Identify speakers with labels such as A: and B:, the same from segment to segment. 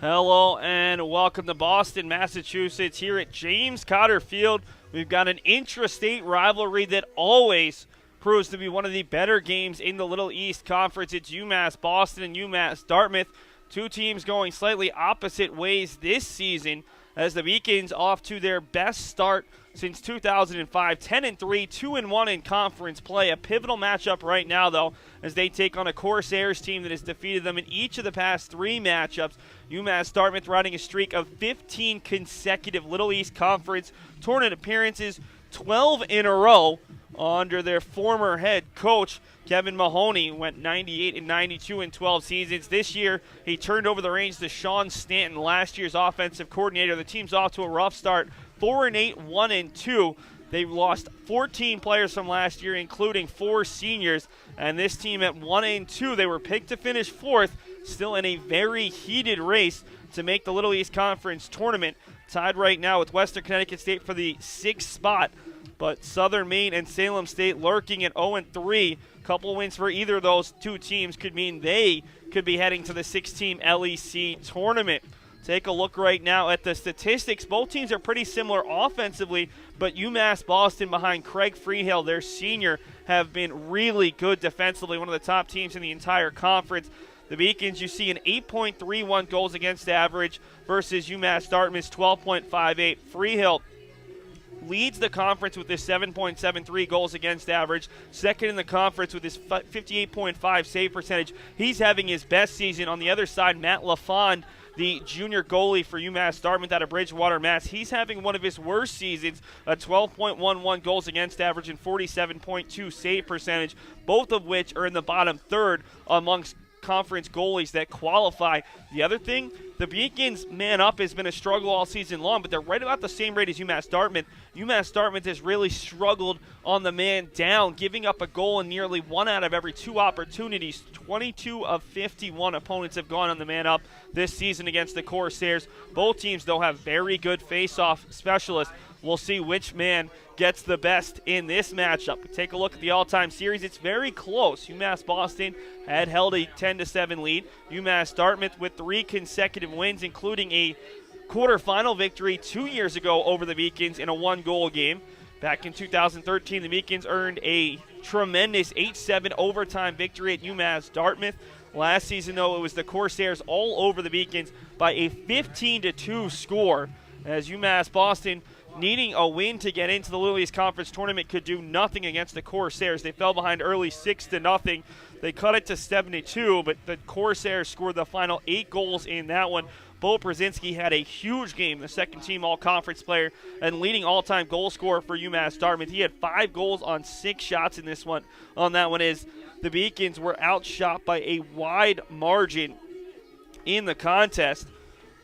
A: Hello and welcome to Boston, Massachusetts. Here at James Cotter Field, we've got an intrastate rivalry that always proves to be one of the better games in the Little East Conference. It's UMass Boston and UMass Dartmouth. Two teams going slightly opposite ways this season as the Beacons off to their best start since 2005, 10-3, 2-1 in conference play. A pivotal matchup right now, though, as they take on a Corsairs team that has defeated them in each of the past three matchups. UMass Dartmouth riding a streak of 15 consecutive Little East Conference tournament appearances, 12 in a row under their former head coach, Kevin Mahoney. Went 98 and 92 in 12 seasons. This year, he turned over the reins to Sean Stanton, last year's offensive coordinator. The team's off to a rough start, 4-8, 1-2. They lost 14 players from last year, including 4 seniors. And this team at 1-2, they were picked to finish fourth, still in a very heated race to make the Little East Conference tournament. Tied right now with Western Connecticut State for the 6th spot. But Southern Maine and Salem State lurking at 0-3. Couple wins for either of those two teams could mean they could be heading to the 6-team LEC tournament. Take a look right now at the statistics. Both teams are pretty similar offensively, but UMass Boston behind Craig Freehill, their senior, have been really good defensively, one of the top teams in the entire conference. The Beacons, you see an 8.31 goals against average versus UMass Dartmouth's 12.58. Freehill leads the conference with his 7.73 goals against average, second in the conference with his 58.5 save percentage. He's having his best season. On the other side, Matt LaFond, the junior goalie for UMass Dartmouth out of Bridgewater, Mass. He's having one of his worst seasons, a 12.11 goals against average and 47.2 save percentage, both of which are in the bottom third amongst conference goalies that qualify. The other thing, the Beacons man up has been a struggle all season long, but they're right about the same rate as UMass Dartmouth. UMass Dartmouth has really struggled on the man down, giving up a goal in nearly 1 out of every 2 opportunities. 22 of 51 opponents have gone on the man up this season against the Corsairs. Both teams, though, have very good face-off specialists. We'll see which man gets the best in this matchup. Take a look at the all-time series. It's very close. UMass Boston had held a 10-7 lead. UMass Dartmouth with 3 consecutive wins, including a quarterfinal victory 2 years ago over the Beacons in a 1-goal game. Back in 2013, the Beacons earned a tremendous 8-7 overtime victory at UMass Dartmouth. Last season, though, it was the Corsairs all over the Beacons by a 15-2 score, as UMass Boston, needing a win to get into the Little East Conference tournament, could do nothing against the Corsairs. They fell behind early 6-0. They cut it to 7-2, but the Corsairs scored the final 8 goals in that one. Bo Brzezinski had a huge game, the second-team all-conference player and leading all-time goal scorer for UMass Dartmouth. He had 5 goals on 6 shots in this one. On that one, is the Beacons were outshot by a wide margin in the contest.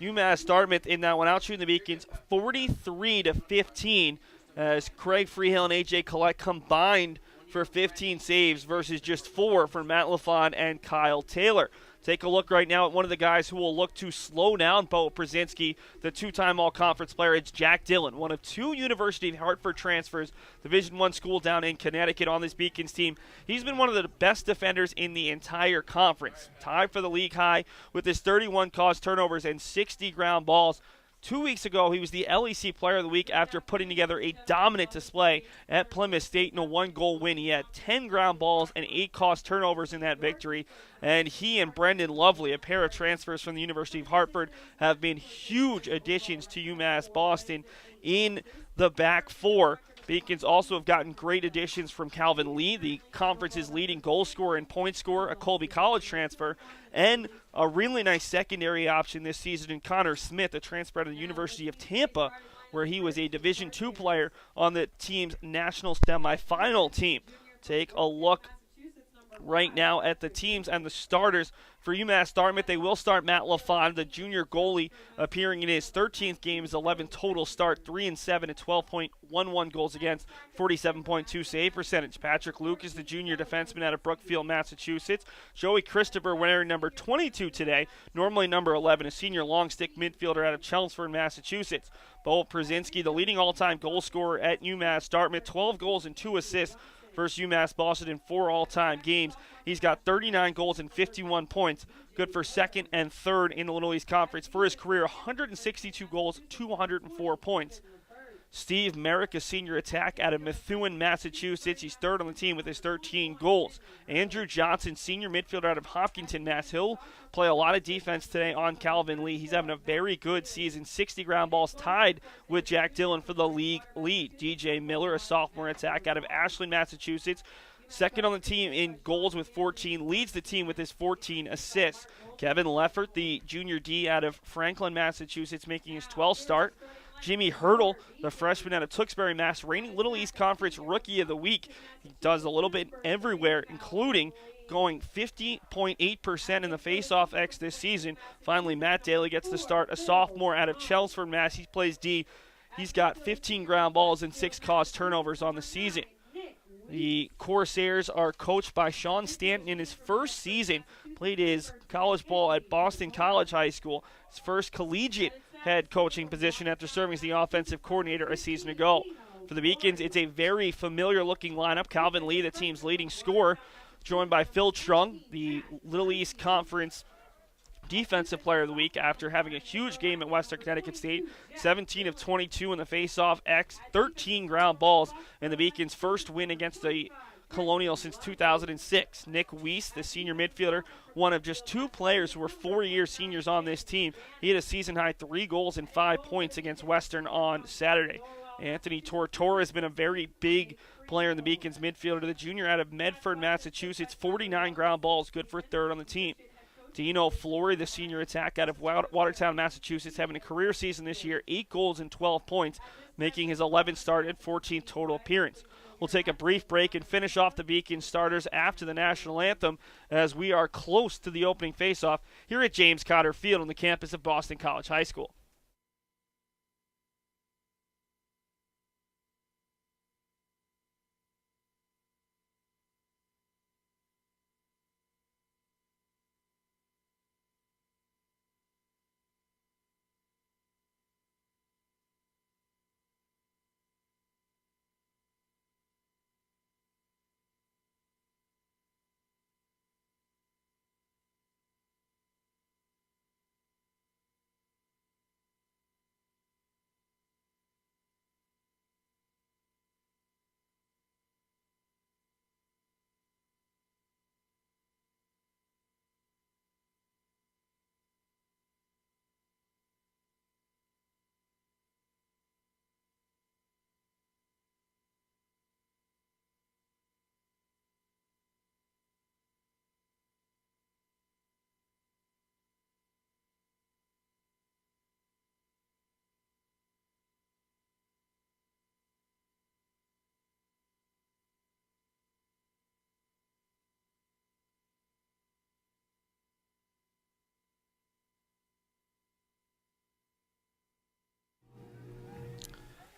A: UMass Dartmouth in that one outshooting the Beacons 43-15 as Craig Freehill and AJ Collette combined for 15 saves versus just 4 for Matt LaFond and Kyle Taylor. Take a look right now at one of the guys who will look to slow down Bo Brzezinski, the 2-time all-conference player. It's Jack Dillon, one of 2 University of Hartford transfers, Division I school down in Connecticut on this Beacons team. He's been one of the best defenders in the entire conference, tied for the league high with his 31 caused turnovers and 60 ground balls. 2 weeks ago, he was the LEC Player of the Week after putting together a dominant display at Plymouth State in a 1-goal win. He had 10 ground balls and 8 caused turnovers in that victory. And he and Brendan Lovely, a pair of transfers from the University of Hartford, have been huge additions to UMass Boston in the back four. Beacons also have gotten great additions from Calvin Lee, the conference's leading goal scorer and point scorer, a Colby College transfer, and a really nice secondary option this season in Connor Smith, a transfer out of the University of Tampa, where he was a Division II player on the team's national semifinal team. Take a look right now at the teams and the starters for UMass Dartmouth. They will start Matt LaFond, the junior goalie, appearing in his 13th game, his 11th total start, 3-7 at 12.11 goals against, 47.2 save percentage. Patrick Lucas, the junior defenseman out of Brookfield, Massachusetts. Joey Christopher wearing number 22 today, normally number 11, a senior long stick midfielder out of Chelmsford, Massachusetts. Bo Brzezinski, the leading all-time goal scorer at UMass Dartmouth, 12 goals and 2 assists versus UMass Boston in 4 all-time games. He's got 39 goals and 51 points, good for second and third in the Little East Conference. For his career, 162 goals, 204 points. Steve Merrick, a senior attack out of Methuen, Massachusetts. He's third on the team with his 13 goals. Andrew Johnson, senior midfielder out of Hopkinton, Mass. He'll play a lot of defense today on Calvin Lee. He's having a very good season. 60 ground balls, tied with Jack Dillon for the league lead. DJ Miller, a sophomore attack out of Ashland, Massachusetts. Second on the team in goals with 14, leads the team with his 14 assists. Kevin Leffert, the junior D out of Franklin, Massachusetts, making his 12th start. Jimmy Hurdle, the freshman out of Tewksbury, Mass., reigning Little East Conference Rookie of the Week. He does a little bit everywhere, including going 50.8% in the face-off X this season. Finally, Matt Daly gets the start, a sophomore out of Chelmsford, Mass. He plays D. He's got 15 ground balls and 6 caused turnovers on the season. The Corsairs are coached by Sean Stanton in his first season. Played his college ball at Boston College High School. His first collegiate head coaching position after serving as the offensive coordinator a season ago. For the Beacons, it's a very familiar-looking lineup. Calvin Lee, the team's leading scorer, joined by Phil Trung, the Little East Conference Defensive Player of the Week after having a huge game at Western Connecticut State. 17 of 22 in the face-off X, 13 ground balls, and the Beacons' first win against the Colonial since 2006. Nick Weiss, the senior midfielder, one of just 2 players who were 4-year seniors on this team. He had a season-high 3 goals and 5 points against Western on Saturday. Anthony Tortora has been a very big player in the Beacons midfielder. The junior out of Medford, Massachusetts, 49 ground balls, good for third on the team. Dino Flory, the senior attack out of Watertown, Massachusetts, having a career season this year, 8 goals and 12 points, making his 11th start and 14th total appearance. We'll take a brief break and finish off the Beacon starters after the national anthem as we are close to the opening faceoff here at James Cotter Field on the campus of Boston College High School.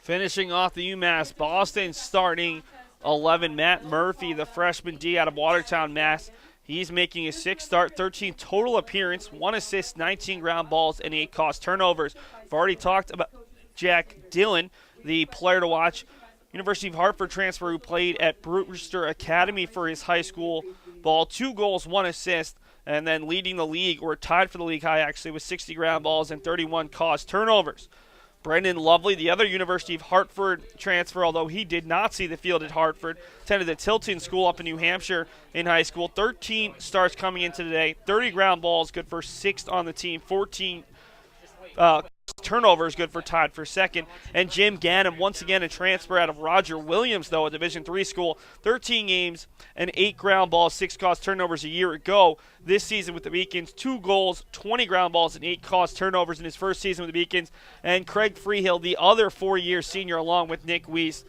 A: Finishing off the UMass Boston starting 11, Matt Murphy, the freshman D out of Watertown, Mass. He's making his 6th start, 13 total appearance, 1 assist, 19 ground balls, and 8 caused turnovers. I've already talked about Jack Dillon, the player to watch. University of Hartford transfer who played at Brewster Academy for his high school ball. 2 goals, 1 assist, and then leading the league, or tied for the league high actually, with 60 ground balls and 31 caused turnovers. Brendan Lovely, the other University of Hartford transfer, although he did not see the field at Hartford, attended the Tilton School up in New Hampshire in high school. 13 starts coming into today, 30 ground balls, good for 6th on the team, 14 turnovers, good for tied for 2nd. And Jim Ganem, once again a transfer out of Roger Williams, though, a Division III school, 13 games and 8 ground balls, 6 caused turnovers a year ago. This season with the Beacons, 2 goals, 20 ground balls, and 8 caused turnovers in his first season with the Beacons. And Craig Freehill, the other 4-year senior, along with Nick Weiss,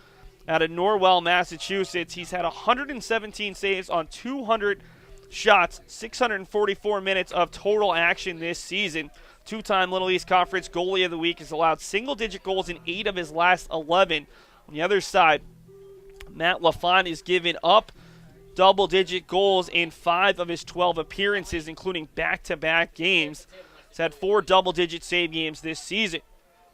A: out of Norwell, Massachusetts. He's had 117 saves on 200 shots, 644 minutes of total action this season. 2-time Little East Conference Goalie of the Week, has allowed single-digit goals in 8 of his last 11. On the other side, Matt LaFont has given up double-digit goals in 5 of his 12 appearances, including back-to-back games. He's had 4 double-digit save games this season.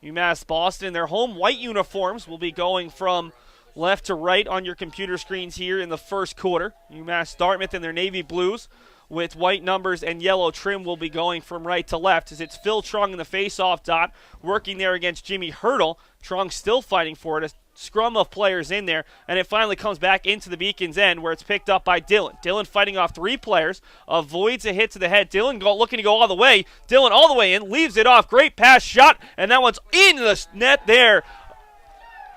A: UMass Boston, their home white uniforms will be going from left to right on your computer screens here in the first quarter. UMass Dartmouth in their navy blues with white numbers and yellow trim will be going from right to left as it's Phil Trung in the face-off dot, working there against Jimmy Hurdle. Trung still fighting for it. A scrum of players in there, and it finally comes back into the Beacons' end where it's picked up by Dylan. Dylan fighting off 3 players, avoids a hit to the head. Dylan looking to go all the way. Dylan all the way in, leaves it off. Great pass shot, and that one's in the net there.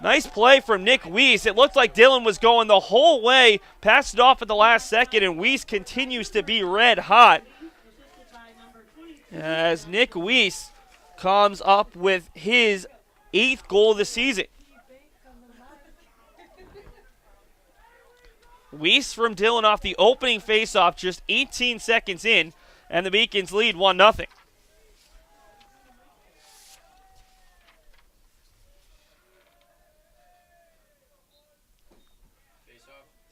A: Nice play from Nick Weiss. It looked like Dylan was going the whole way, passed it off at the last second, and Weiss continues to be red hot as Nick Weiss comes up with his 8th goal of the season. Weiss from Dylan off the opening faceoff just 18 seconds in, and the Beacons lead 1-0.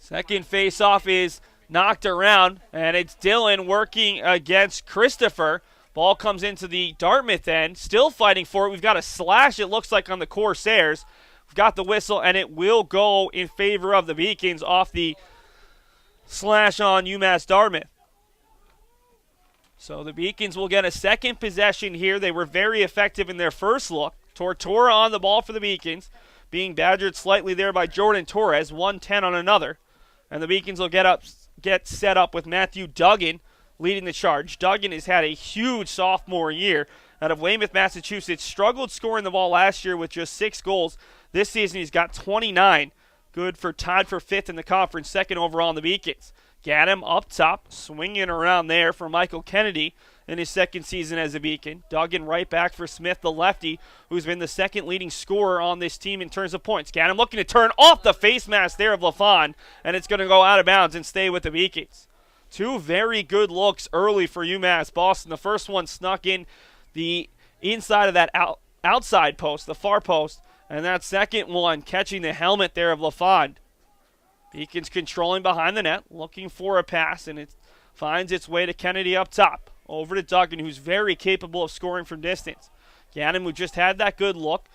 A: Second faceoff is knocked around, and it's Dylan working against Christopher. Ball comes into the Dartmouth end, still fighting for it. We've got a slash, it looks like, on the Corsairs. We've got the whistle, and it will go in favor of the Beacons off the slash on UMass Dartmouth. So the Beacons will get a second possession here. They were very effective in their first look. Tortora on the ball for the Beacons, being badgered slightly there by Jordan Torres, 1-10 on another. And the Beacons will get set up with Matthew Duggan leading the charge. Duggan has had a huge sophomore year out of Weymouth, Massachusetts. Struggled scoring the ball last year with just 6 goals. This season he's got 29. Good for tied for 5th in the conference, 2nd overall in the Beacons. Gaddam up top, swinging around there for Michael Kennedy in his 2nd season as a Beacon. Duggan right back for Smith, the lefty, who's been the 2nd leading scorer on this team in terms of points. Gaddam looking to turn off the face mask there of LaFon, and it's going to go out of bounds and stay with the Beacons. 2 very good looks early for UMass Boston. The first one snuck in the inside of that outside post, the far post, and that second one catching the helmet there of LaFon. Beacons controlling behind the net, looking for a pass, and it finds its way to Kennedy up top. Over to Duggan, who's very capable of scoring from distance. Gaddam, who just had that good look,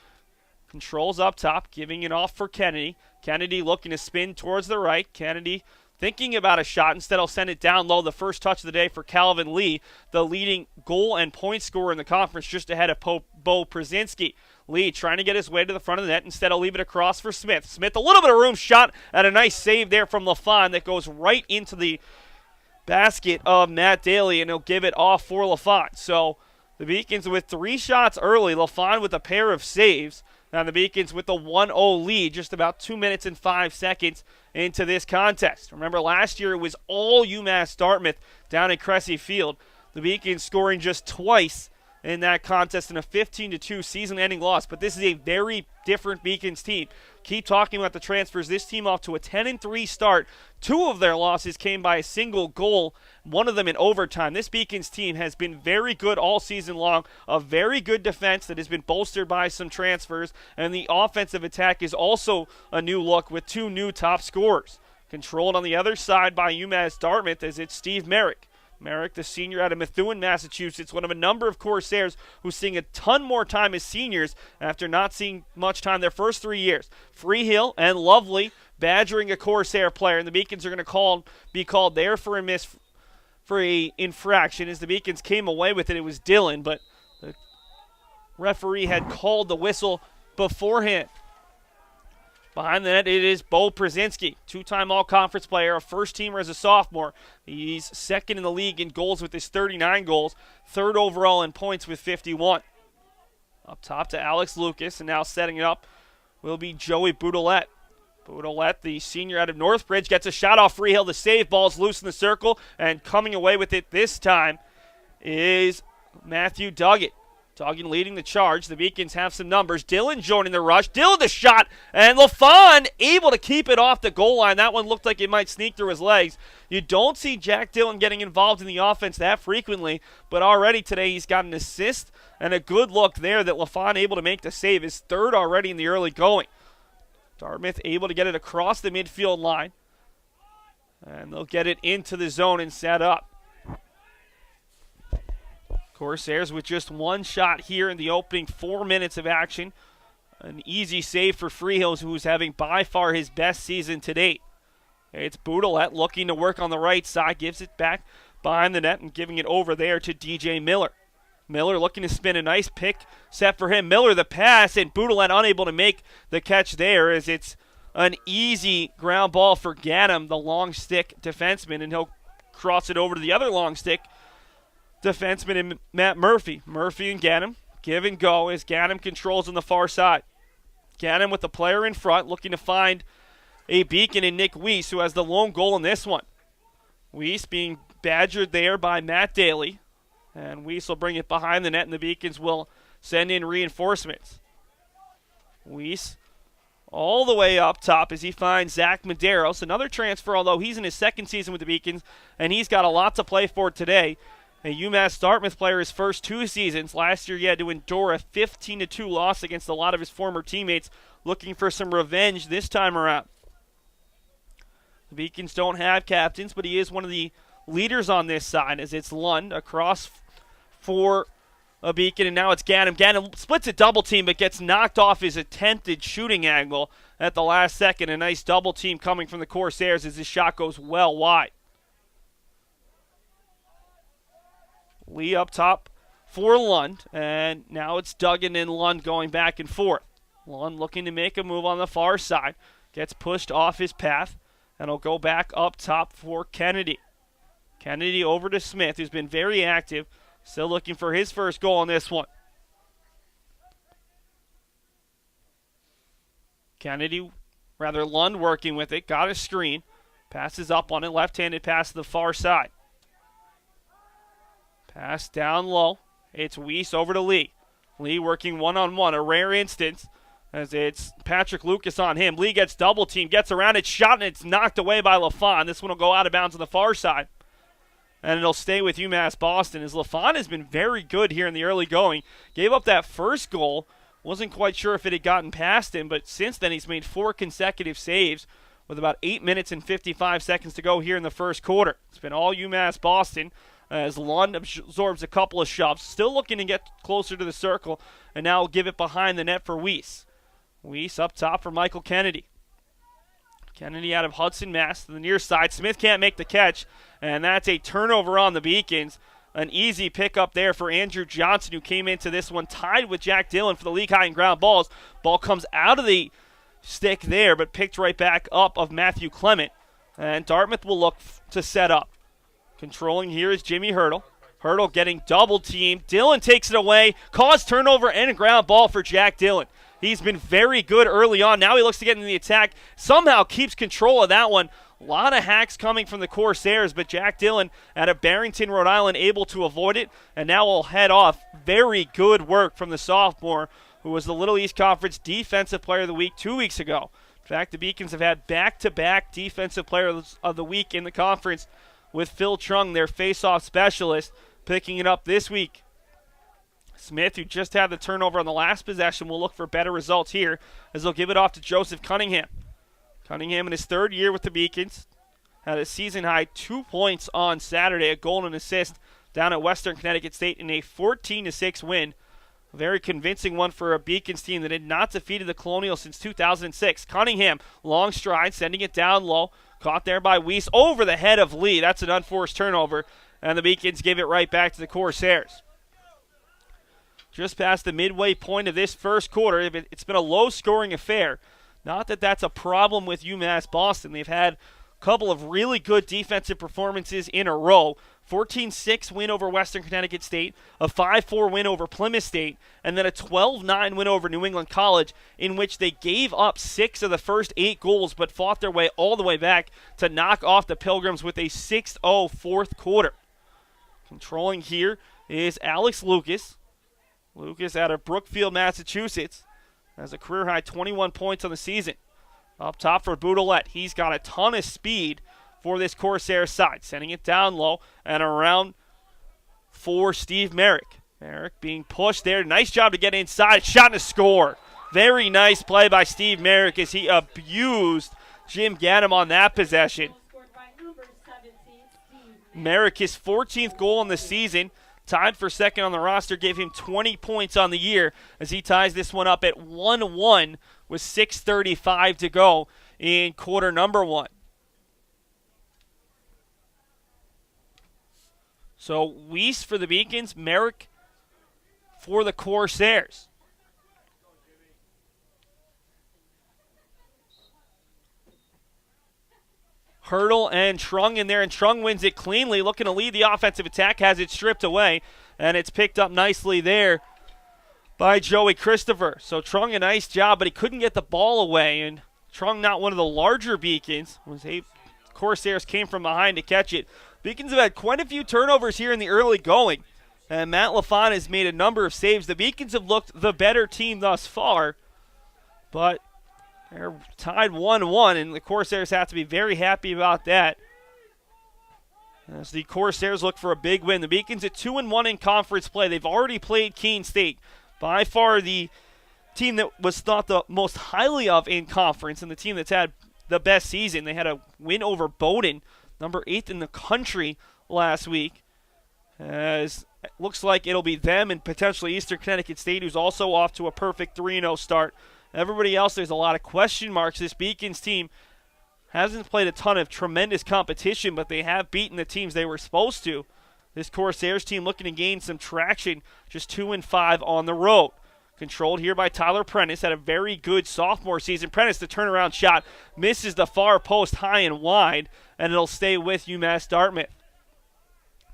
A: controls up top, giving it off for Kennedy. Kennedy looking to spin towards the right. Kennedy thinking about a shot. Instead, he'll send it down low. The first touch of the day for Calvin Lee, the leading goal and point scorer in the conference, just ahead of Bo Przinski. Lee trying to get his way to the front of the net. Instead, he'll leave it across for Smith. Smith, a little bit of room shot, and a nice save there from LaFon that goes right into the basket of Matt Daly, and he'll give it off for LaFon. So the Beacons with 3 shots early, LaFon with a pair of saves. Now the Beacons with the 1-0 lead, just about 2 minutes and 5 seconds into this contest. Remember, last year it was all UMass Dartmouth down at Cressy Field. The Beacons scoring just twice in that contest in a 15-2 season-ending loss. But this is a very different Beacons team. Keep talking about the transfers. This team off to a 10-3 start. 2 of their losses came by a single goal, one of them in overtime. This Beacons team has been very good all season long. A very good defense that has been bolstered by some transfers. And the offensive attack is also a new look with 2 new top scorers. Controlled on the other side by UMass Dartmouth as it's Steve Merrick. Merrick, the senior out of Methuen, Massachusetts, one of a number of Corsairs who's seeing a ton more time as seniors after not seeing much time their first 3 years. Freehill and Lovely badgering a Corsair player, and the Beacons are going to be called there for a infraction. As the Beacons came away with it, it was Dylan, but the referee had called the whistle beforehand. Behind the net, it is Bo Przinski, 2-time all-conference player, a first-teamer as a sophomore. He's 2nd in the league in goals with his 39 goals, 3rd overall in points with 51. Up top to Alex Lucas, and now setting it up will be Joey Boudoulet. Boudoulet, the senior out of Northbridge, gets a shot off Freehill to save. Ball's loose in the circle, and coming away with it this time is Matthew Duggan. Duggan leading the charge. The Beacons have some numbers. Dylan joining the rush. Dylan the shot, and LaFon able to keep it off the goal line. That one looked like it might sneak through his legs. You don't see Jack Dylan getting involved in the offense that frequently, but already today he's got an assist and a good look there that LaFon able to make the save. His 3rd already in the early going. Dartmouth able to get it across the midfield line, and they'll get it into the zone and set up. Corsairs with just 1 shot here in the opening 4 minutes of action. An easy save for Freehills, who's having by far his best season to date. It's Boudelet looking to work on the right side, gives it back behind the net and giving it over there to DJ Miller. Miller looking to spin a nice pick set for him. Miller the pass, and Boudelet unable to make the catch there as it's an easy ground ball for Ganem, the long stick defenseman, and he'll cross it over to the other long stick defenseman in Matt Murphy. Murphy and Ganem give and go as Ganem controls on the far side. Ganem with the player in front looking to find a beacon in Nick Weiss, who has the lone goal in this one. Weiss being badgered there by Matt Daly. And Weiss will bring it behind the net, and the Beacons will send in reinforcements. Weiss all the way up top as he finds Zach Medeiros, another transfer, although he's in his second season with the Beacons, and he's got a lot to play for today. A UMass Dartmouth player his first 2 seasons. Last year he had to endure a 15-2 loss against a lot of his former teammates, looking for some revenge this time around. The Beacons don't have captains, but he is one of the leaders on this side as it's Lund across for a Beacon, and now it's Ganem. Ganem splits a double team but gets knocked off his attempted shooting angle at the last second. A nice double team coming from the Corsairs as this shot goes well wide. Lee up top for Lund, and now it's Duggan and Lund going back and forth. Lund looking to make a move on the far side, gets pushed off his path, and he'll go back up top for Kennedy. Kennedy over to Smith, who's been very active, still looking for his first goal on this one. Lund working with it, got a screen, passes up on it, left-handed pass to the far side. Pass down low, it's Weiss over to Lee. Lee working one-on-one, a rare instance, as it's Patrick Lucas on him. Lee gets double-teamed, gets around it, shot, and it's knocked away by LaFon. This one will go out of bounds on the far side. And it'll stay with UMass Boston as LaFon has been very good here in the early going. Gave up that first goal. Wasn't quite sure if it had gotten past him, but since then he's made 4 consecutive saves with about 8 minutes and 55 seconds to go here in the first quarter. It's been all UMass Boston as Lund absorbs a couple of shoves. Still looking to get closer to the circle, and now will give it behind the net for Weiss. Weiss up top for Michael Kennedy. Kennedy out of Hudson, Mass to the near side. Smith can't make the catch, and that's a turnover on the Beacons. An easy pickup there for Andrew Johnson, who came into this one tied with Jack Dillon for the league high in ground balls. Ball comes out of the stick there, but picked right back up of Matthew Clement. And Dartmouth will look to set up. Controlling here is Jimmy Hurdle. Hurdle getting double teamed. Dillon takes it away. Caused turnover and a ground ball for Jack Dillon. He's been very good early on. Now he looks to get into the attack. Somehow keeps control of that one. A lot of hacks coming from the Corsairs, but Jack Dillon out of Barrington, Rhode Island, able to avoid it. And now will head off. Very good work from the sophomore, who was the Little East Conference Defensive Player of the Week 2 weeks ago. In fact, the Beacons have had back-to-back Defensive Player of the Week in the conference, with Phil Trung, their face-off specialist, picking it up this week. Smith, who just had the turnover on the last possession, will look for better results here as they'll give it off to Joseph Cunningham. Cunningham in his 3rd year with the Beacons had a season-high 2 points on Saturday, a goal and assist down at Western Connecticut State in a 14-6 win. A very convincing one for a Beacons team that had not defeated the Colonials since 2006. Cunningham, long stride, sending it down low. Caught there by Weiss over the head of Lee. That's an unforced turnover, and the Beacons give it right back to the Corsairs. Just past the midway point of this first quarter, it's been a low-scoring affair. Not that that's a problem with UMass Boston. They've had a couple of really good defensive performances in a row. 14-6 win over Western Connecticut State, a 5-4 win over Plymouth State, and then a 12-9 win over New England College, in which they gave up 6 of the first 8 goals but fought their way all the way back to knock off the Pilgrims with a 6-0 fourth quarter. Controlling here is Alex Lucas. Lucas out of Brookfield, Massachusetts, has a career-high 21 points on the season. Up top for Boudelet. He's got a ton of speed for this Corsair side. Sending it down low and around for Steve Merrick. Merrick being pushed there. Nice job to get inside. Shot and a score. Very nice play by Steve Merrick as he abused Jim Ganem on that possession. Merrick, his 14th goal in the season. tied for second on the roster, gave him 20 points on the year as he ties this one up at 1-1 with 6:35 to go in quarter number 1. So Weiss for the Beacons, Merrick for the Corsairs. Hurdle and Trung in there, and Trung wins it cleanly, looking to lead the offensive attack, has it stripped away, and it's picked up nicely there by Joey Christopher. So Trung, a nice job, but he couldn't get the ball away, and Trung, not one of the larger Beacons, Corsairs came from behind to catch it. Beacons have had quite a few turnovers here in the early going, and Matt LaFon has made a number of saves. The Beacons have looked the better team thus far, but they're tied 1-1, and the Corsairs have to be very happy about that. As the Corsairs look for a big win. The Beacons at 2-1 in conference play. They've already played Keene State, by far the team that was thought the most highly of in conference and the team that's had the best season. They had a win over Bowdoin, number 8th in the country last week. As it looks like it'll be them and potentially Eastern Connecticut State, who's also off to a perfect 3-0 start. Everybody else, there's a lot of question marks. This Beacons team hasn't played a ton of tremendous competition, but they have beaten the teams they were supposed to. This Corsairs team looking to gain some traction, just 2-5 on the road. Controlled here by Tyler Prentice, had a very good sophomore season. Prentice, the turnaround shot, misses the far post high and wide, and it'll stay with UMass Dartmouth.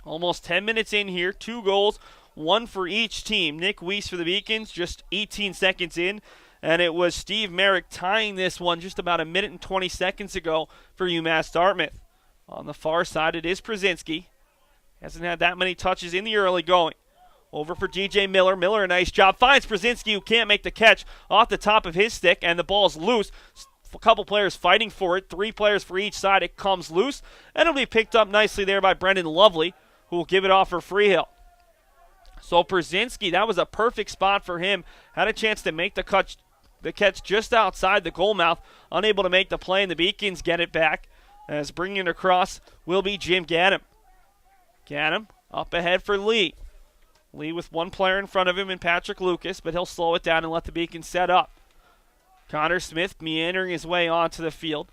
A: Almost 10 minutes in here, 2 goals, 1 for each team. Nick Weiss for the Beacons, just 18 seconds in. And it was Steve Merrick tying this one just about a minute and 20 seconds ago for UMass Dartmouth. On the far side, it is Przinski. Hasn't had that many touches in the early going. Over for DJ Miller. Miller, a nice job. Finds Przinski, who can't make the catch off the top of his stick, and the ball's loose. A couple players fighting for it. 3 players for each side. It comes loose, and it'll be picked up nicely there by Brendan Lovely, who will give it off for Freehill. So Przinski, that was a perfect spot for him. Had a chance to make the catch just outside the goal mouth. Unable to make the play, and the Beacons get it back. As bringing it across will be Jim Gaddam. Gaddam up ahead for Lee. Lee with one player in front of him and Patrick Lucas, but he'll slow it down and let the Beacons set up. Connor Smith meandering his way onto the field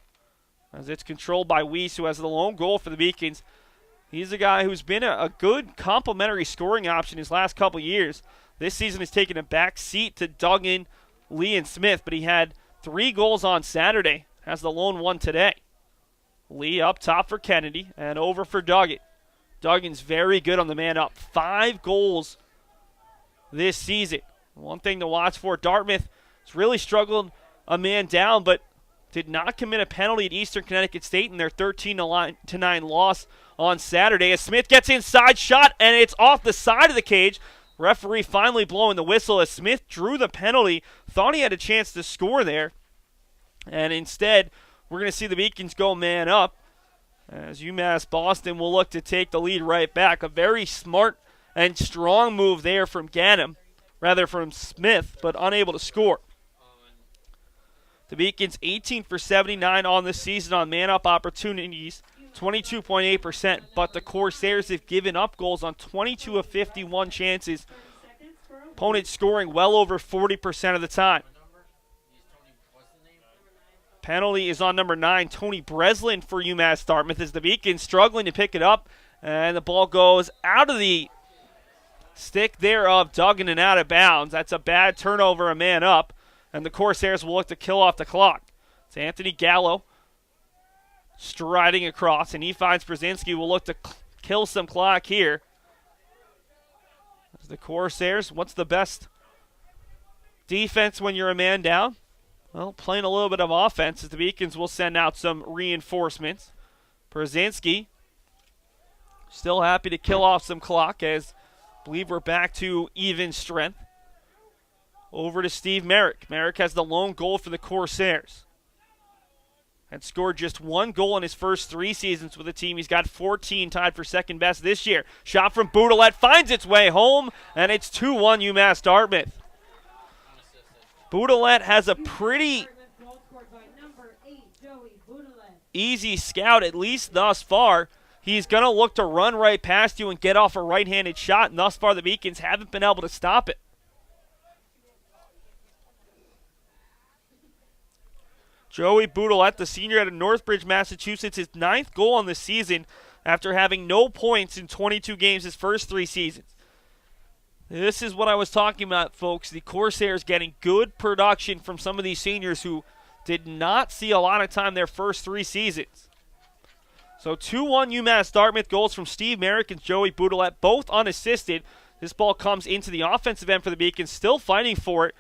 A: as it's controlled by Weiss, who has the lone goal for the Beacons. He's a guy who's been a good complementary scoring option his last couple years. This season has taken a back seat to Duggan, Lee, and Smith, but he had 3 goals on Saturday, has the lone one today. Lee up top for Kennedy and over for Duggan. Duggan's very good on the man up. 5 goals this season. One thing to watch for, Dartmouth has really struggled a man down, but did not commit a penalty at Eastern Connecticut State in their 13-9 loss on Saturday. As Smith gets inside, shot, and it's off the side of the cage. Referee finally blowing the whistle as Smith drew the penalty. Thought he had a chance to score there. And instead, we're going to see the Beacons go man up as UMass Boston will look to take the lead right back. A very smart and strong move there from from Smith, but unable to score. The Beacons 18 for 79 on the season on man-up opportunities, 22.8%, but the Corsairs have given up goals on 22 of 51 chances. Opponents scoring well over 40% of the time. Penalty is on number 9, Tony Breslin for UMass Dartmouth, as the Beacons struggling to pick it up, and the ball goes out of the stick there of Duggan and out of bounds. That's a bad turnover, a man up, and the Corsairs will look to kill off the clock. It's Anthony Gallo striding across, and he finds Przinski. Will look to kill some clock here. As the Corsairs, what's the best defense when you're a man down? Well, playing a little bit of offense, as the Beacons will send out some reinforcements. Przinski still happy to kill off some clock, as I believe we're back to even strength. Over to Steve Merrick. Merrick has the lone goal for the Corsairs. Had scored just 1 goal in his first 3 seasons with the team. He's got 14, tied for second best this year. Shot from Boudelet finds its way home, and it's 2-1 UMass Dartmouth. Boudelet has a pretty easy scout, at least thus far. he's going to look to run right past you and get off a right-handed shot, and thus far the Beacons haven't been able to stop it. Joey Boudalette, the senior out of Northbridge, Massachusetts, his 9th goal on the season after having no points in 22 games his first 3 seasons. This is what I was talking about, folks. The Corsairs getting good production from some of these seniors who did not see a lot of time their first 3 seasons. So 2-1 UMass Dartmouth, goals from Steve Merrick and Joey Boudalette, both unassisted. This ball comes into the offensive end for the Beacons, still fighting for it.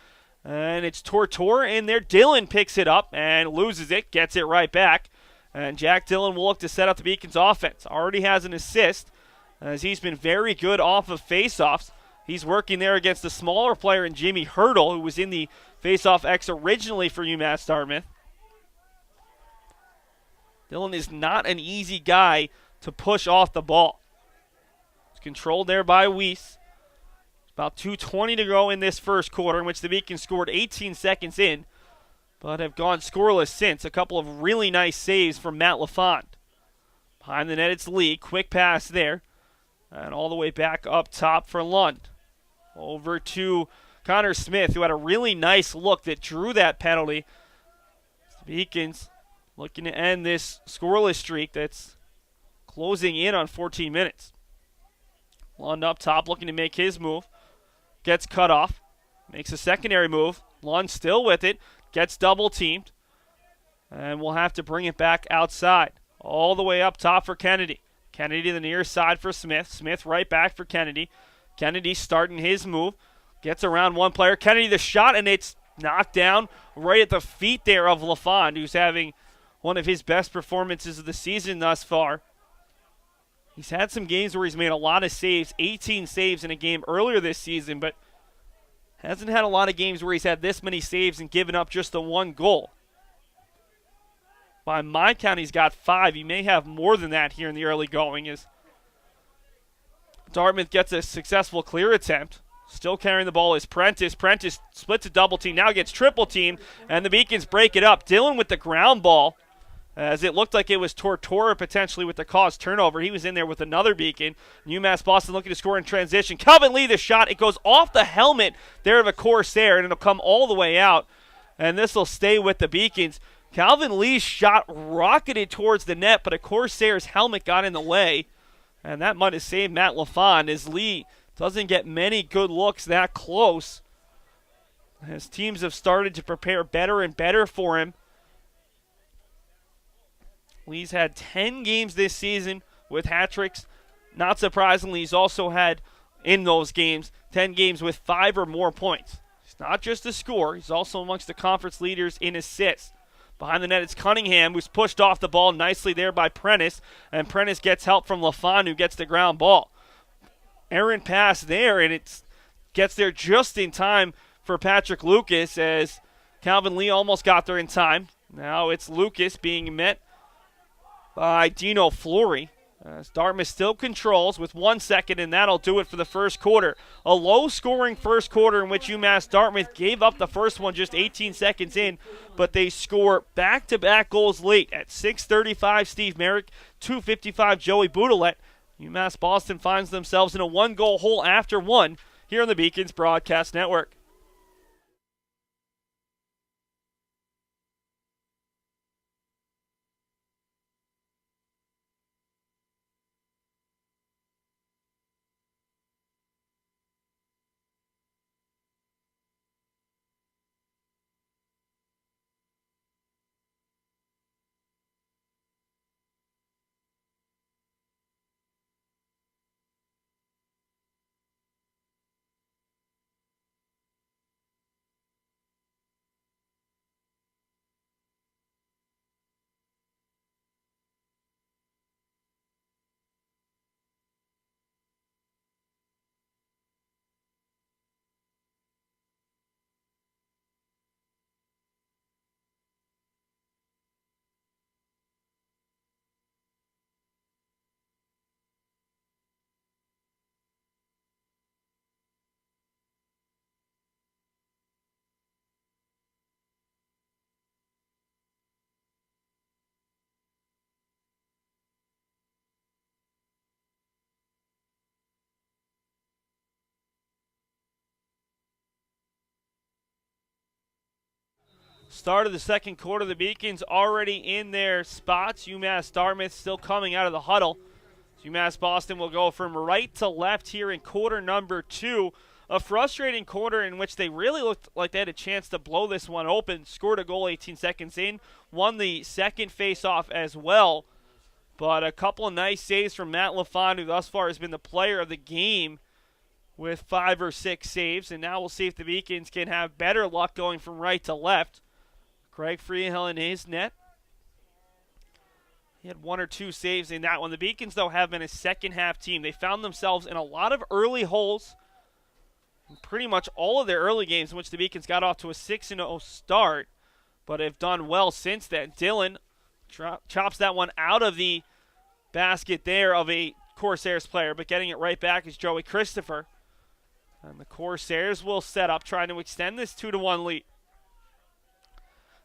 A: And it's Tortor in there. Dillon picks it up and loses it, gets it right back. And Jack Dillon will look to set up the Beacons offense. Already has an assist as he's been very good off of faceoffs. He's working there against the smaller player in Jimmy Hurdle, who was in the faceoff X originally for UMass Dartmouth. Dillon is not an easy guy to push off the ball. It's controlled there by Weiss. About 2:20 to go in this first quarter, in which the Beacons scored 18 seconds in, but have gone scoreless since. A couple of really nice saves from Matt LaFond. Behind the net, it's Lee. Quick pass there. And all the way back up top for Lund. Over to Connor Smith, who had a really nice look that drew that penalty. The Beacons looking to end this scoreless streak that's closing in on 14 minutes. Lund up top looking to make his move. Gets cut off. Makes a secondary move. Lund still with it. Gets double teamed. And we'll have to bring it back outside. All the way up top for Kennedy. Kennedy to the near side for Smith. Smith right back for Kennedy. Kennedy starting his move. Gets around one player. Kennedy the shot, and it's knocked down right at the feet there of LaFond, who's having one of his best performances of the season thus far. He's had some games where he's made a lot of saves, 18 saves in a game earlier this season, but hasn't had a lot of games where he's had this many saves and given up just the 1 goal. By my count, he's got 5. He may have more than that here in the early going as Dartmouth gets a successful clear attempt. Still carrying the ball is Prentice. Prentice splits a double team, now gets triple teamed, and the Beacons break it up. Dillon with the ground ball, as it looked like it was Tortora potentially with the caused turnover. He was in there with another Beacon. UMass Boston looking to score in transition. Calvin Lee the shot. It goes off the helmet there of a Corsair, and it'll come all the way out. And this will stay with the Beacons. Calvin Lee's shot rocketed towards the net, but a Corsair's helmet got in the way. And that might have saved Matt LaFond, as Lee doesn't get many good looks that close. As teams have started to prepare better and better for him. Lee's had 10 games this season with hat tricks. Not surprisingly, he's also had, in those games, 10 games with 5 or more points. He's not just a scorer, he's also amongst the conference leaders in assists. Behind the net, it's Cunningham, who's pushed off the ball nicely there by Prentice, and Prentice gets help from LaFond, who gets the ground ball. Errant pass there, and it gets there just in time for Patrick Lucas, as Calvin Lee almost got there in time. Now it's Lucas being met by Dino Flory. As Dartmouth still controls with 1 second, and that'll do it for the first quarter. A low-scoring first quarter in which UMass Dartmouth gave up the first one just 18 seconds in, but they score back-to-back goals late at 6:35 Steve Merrick, 2:55 Joey Boudalette. UMass Boston finds themselves in a 1-goal hole after 1 here on the Beacons Broadcast Network. Start of the second quarter, the Beacons already in their spots. UMass Dartmouth still coming out of the huddle. UMass Boston will go from right to left here in quarter number 2. A frustrating quarter in which they really looked like they had a chance to blow this one open. Scored a goal 18 seconds in. Won the second face-off as well. But a couple of nice saves from Matt LaFond, who thus far has been the player of the game with 5 or 6 saves. And now we'll see if the Beacons can have better luck going from right to left. Craig Freehill in his net. He had 1 or 2 saves in that one. The Beacons, though, have been a second-half team. They found themselves in a lot of early holes in pretty much all of their early games in which the Beacons got off to a 6-0 start, but have done well since then. Dillon chops that one out of the basket there of a Corsairs player, but getting it right back is Joey Christopher. And the Corsairs will set up, trying to extend this 2-1 lead.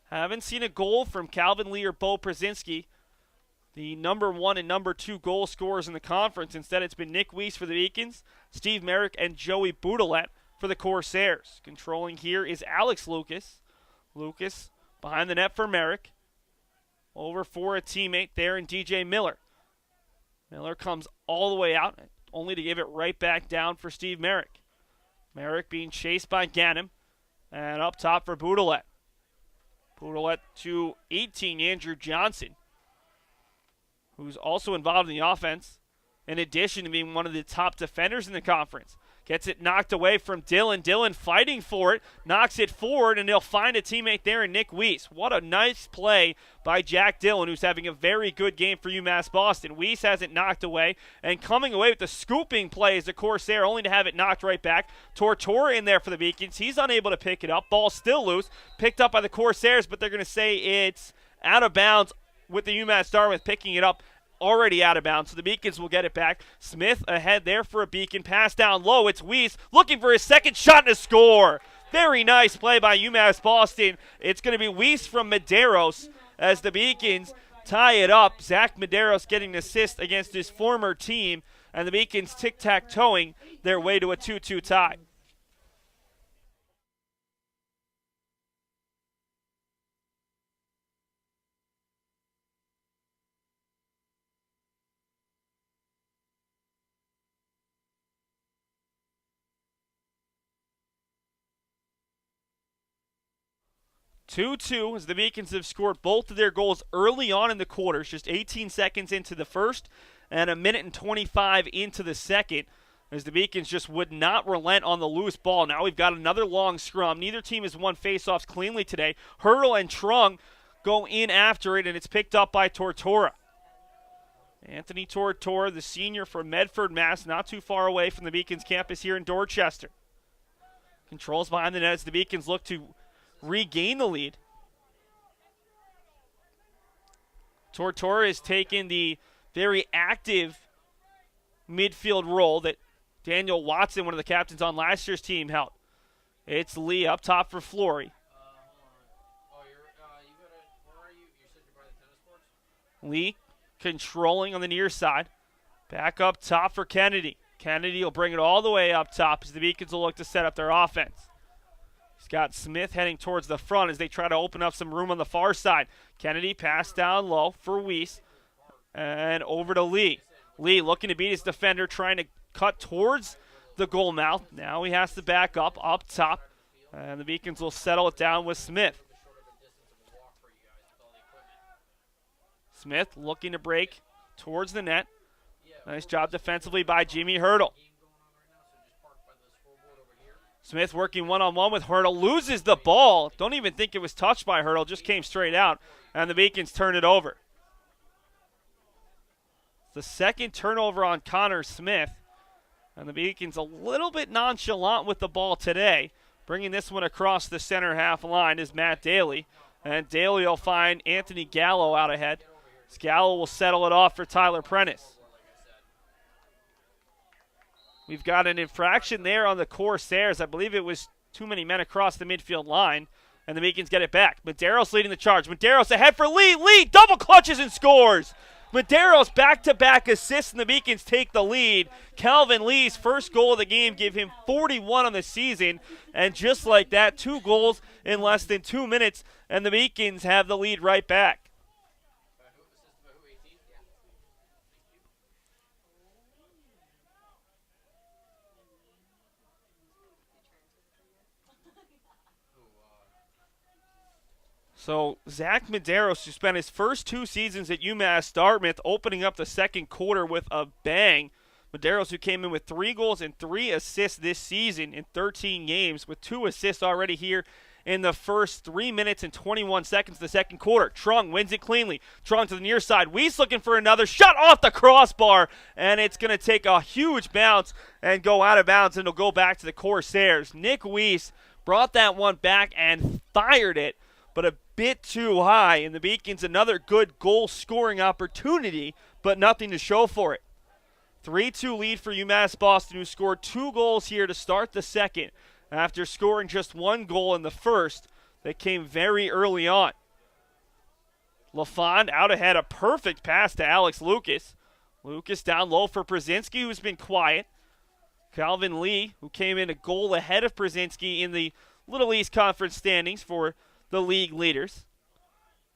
A: Haven't seen a goal from Calvin Lee or Bo Brzezinski, the number 1 and number 2 goal scorers in the conference. Instead, it's been Nick Weiss for the Beacons, Steve Merrick, and Joey Boudelet for the Corsairs. Controlling here is Alex Lucas. Lucas behind the net for Merrick. Over for a teammate there in DJ Miller. Miller comes all the way out, only to give it right back down for Steve Merrick. Merrick being chased by Ganem, and up top for Boudelet. Boudelet to 18, Andrew Johnson, who's also involved in the offense, in addition to being one of the top defenders in the conference. Gets it knocked away from Dillon. Dillon fighting for it, knocks it forward, and he'll find a teammate there in Nick Weiss. What a nice play by Jack Dillon, who's having a very good game for UMass Boston. Weiss has it knocked away, and coming away with the scooping play is the Corsair, only to have it knocked right back. Tortora in there for the Beacons. He's unable to pick it up. Ball still loose, picked up by the Corsairs, but they're going to say it's out of bounds with the UMass Dartmouth picking it up. Already out of bounds, so the Beacons will get it back. Smith ahead there for a Beacon. Pass down low. It's Weiss looking for his second shot and a score. Very nice play by UMass Boston. It's going to be Weiss from Medeiros as the Beacons tie it up. Zach Medeiros getting an assist against his former team, and the Beacons tic-tac-toeing their way to a 2-2 tie. Two-two as the Beacons have scored both of their goals early on in the quarters, just 18 seconds into the first and a minute and 25 into the second, as the Beacons just would not relent on the loose ball. Now we've got another long scrum. Neither team has won faceoffs cleanly today. Hurdle and Trung go in after it, and it's picked up by Tortora. Anthony Tortora, the senior from Medford, Mass., not too far away from the Beacons campus here in Dorchester. Controls behind the net as the Beacons look to regain the lead. Tortora has taken the very active midfield role that Daniel Watson, one of the captains on last year's team, held. It's Lee up top for Flory. Lee controlling on the near side. Back up top for Kennedy. Kennedy will bring it all the way up top as the Beacons will look to set up their offense. He's got Smith heading towards the front as they try to open up some room on the far side. Kennedy passed down low for Weiss. And over to Lee. Lee looking to beat his defender, trying to cut towards the goal mouth. Now he has to back up top. And the Beacons will settle it down with Smith. Smith looking to break towards the net. Nice job defensively by Jimmy Hurdle. Smith working one-on-one with Hurdle, loses the ball. Don't even think it was touched by Hurdle, just came straight out, and the Beacons turn it over. The second turnover on Connor Smith, and the Beacons a little bit nonchalant with the ball today. Bringing this one across the center half line is Matt Daly, and Daly will find Anthony Gallo out ahead. Gallo will settle it off for Tyler Prentice. We've got an infraction there on the Corsairs. I believe it was too many men across the midfield line, and the Beacons get it back. Medeiros leading the charge. Medeiros ahead for Lee. Lee double clutches and scores. Medeiros back-to-back assists, and the Beacons take the lead. Calvin Lee's first goal of the game gave him 41 on the season, and just like that, 2 goals in less than 2 minutes, and the Beacons have the lead right back. So Zach Medeiros, who spent his first 2 seasons at UMass Dartmouth, opening up the second quarter with a bang. Medeiros, who came in with 3 goals and 3 assists this season in 13 games, with 2 assists already here in the first 3 minutes and 21 seconds of the second quarter. Trung wins it cleanly. Trung to the near side. Weiss looking for another shot off the crossbar, and it's going to take a huge bounce and go out of bounds, and it'll go back to the Corsairs. Nick Weiss brought that one back and fired it, but a bit too high, and the Beacons another good goal-scoring opportunity, but nothing to show for it. 3-2 lead for UMass Boston, who scored 2 goals here to start the second after scoring just 1 goal in the first that came very early on. LaFond out ahead, a perfect pass to Alex Lucas. Lucas down low for Brzezinski, who's been quiet. Calvin Lee, who came in a goal ahead of Brzezinski in the Little East Conference standings for the league leaders.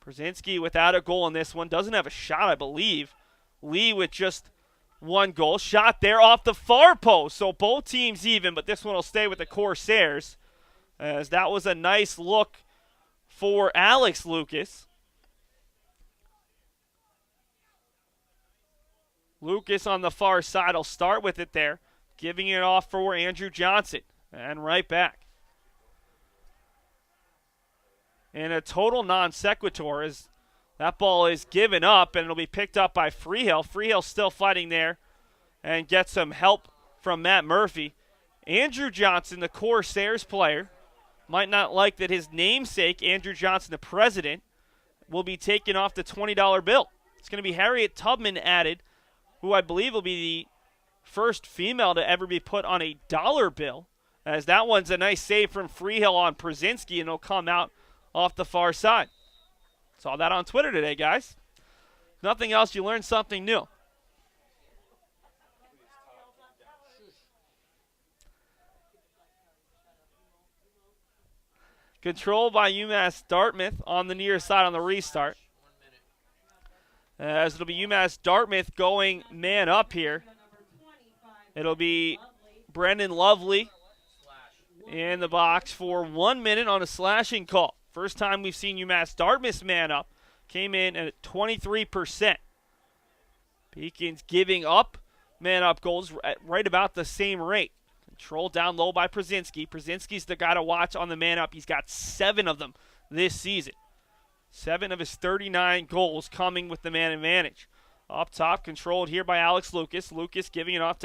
A: Brzezinski without a goal in this one. Doesn't have a shot, I believe. Lee with just 1 goal. Shot there off the far post. So both teams even, but this one will stay with the Corsairs, as that was a nice look for Alex Lucas. Lucas on the far side will start with it there, giving it off for Andrew Johnson. And right back. And a total non sequitur as that ball is given up, and it'll be picked up by Freehill. Freehill still fighting there and gets some help from Matt Murphy. Andrew Johnson, the Corsairs player, might not like that his namesake, Andrew Johnson, the president, will be taken off the $20 bill. It's going to be Harriet Tubman added, who I believe will be the first female to ever be put on a dollar bill, as that one's a nice save from Freehill on Brzezinski, and it'll come out off the far side. Saw that on Twitter today, guys. Nothing else, you learned something new. Control by UMass Dartmouth on the near side on the restart. As it'll be UMass Dartmouth going man up here. It'll be Brendan Lovely in the box for 1 minute on a slashing call. First time we've seen UMass Dartmouth's man up. Came in at 23%. Beacons giving up man up goals at right about the same rate. Controlled down low by Brzezinski. Brzezinski's the guy to watch on the man up. He's got 7 of them this season. 7 of his 39 goals coming with the man advantage. Up top, controlled here by Alex Lucas. Lucas giving it off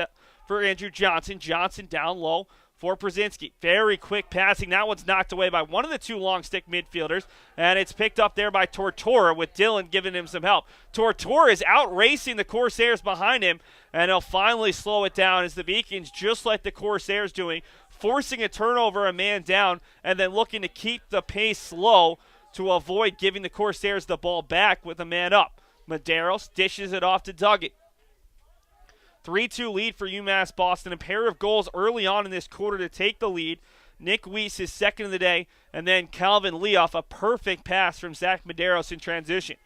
A: for Andrew Johnson. Johnson down low for Brzezinski. Very quick passing. That one's knocked away by one of the 2 long stick midfielders, and it's picked up there by Tortora, with Dylan giving him some help. Tortora is out racing the Corsairs behind him, and he'll finally slow it down as the Beacons, just like the Corsairs doing, forcing a turnover, a man down, and then looking to keep the pace slow to avoid giving the Corsairs the ball back with a man up. Medeiros dishes it off to Duggan. 3-2 lead for UMass Boston. A pair of goals early on in this quarter to take the lead. Nick Weiss, his second of the day, and then Calvin Lee off a perfect pass from Zach Medeiros in transition.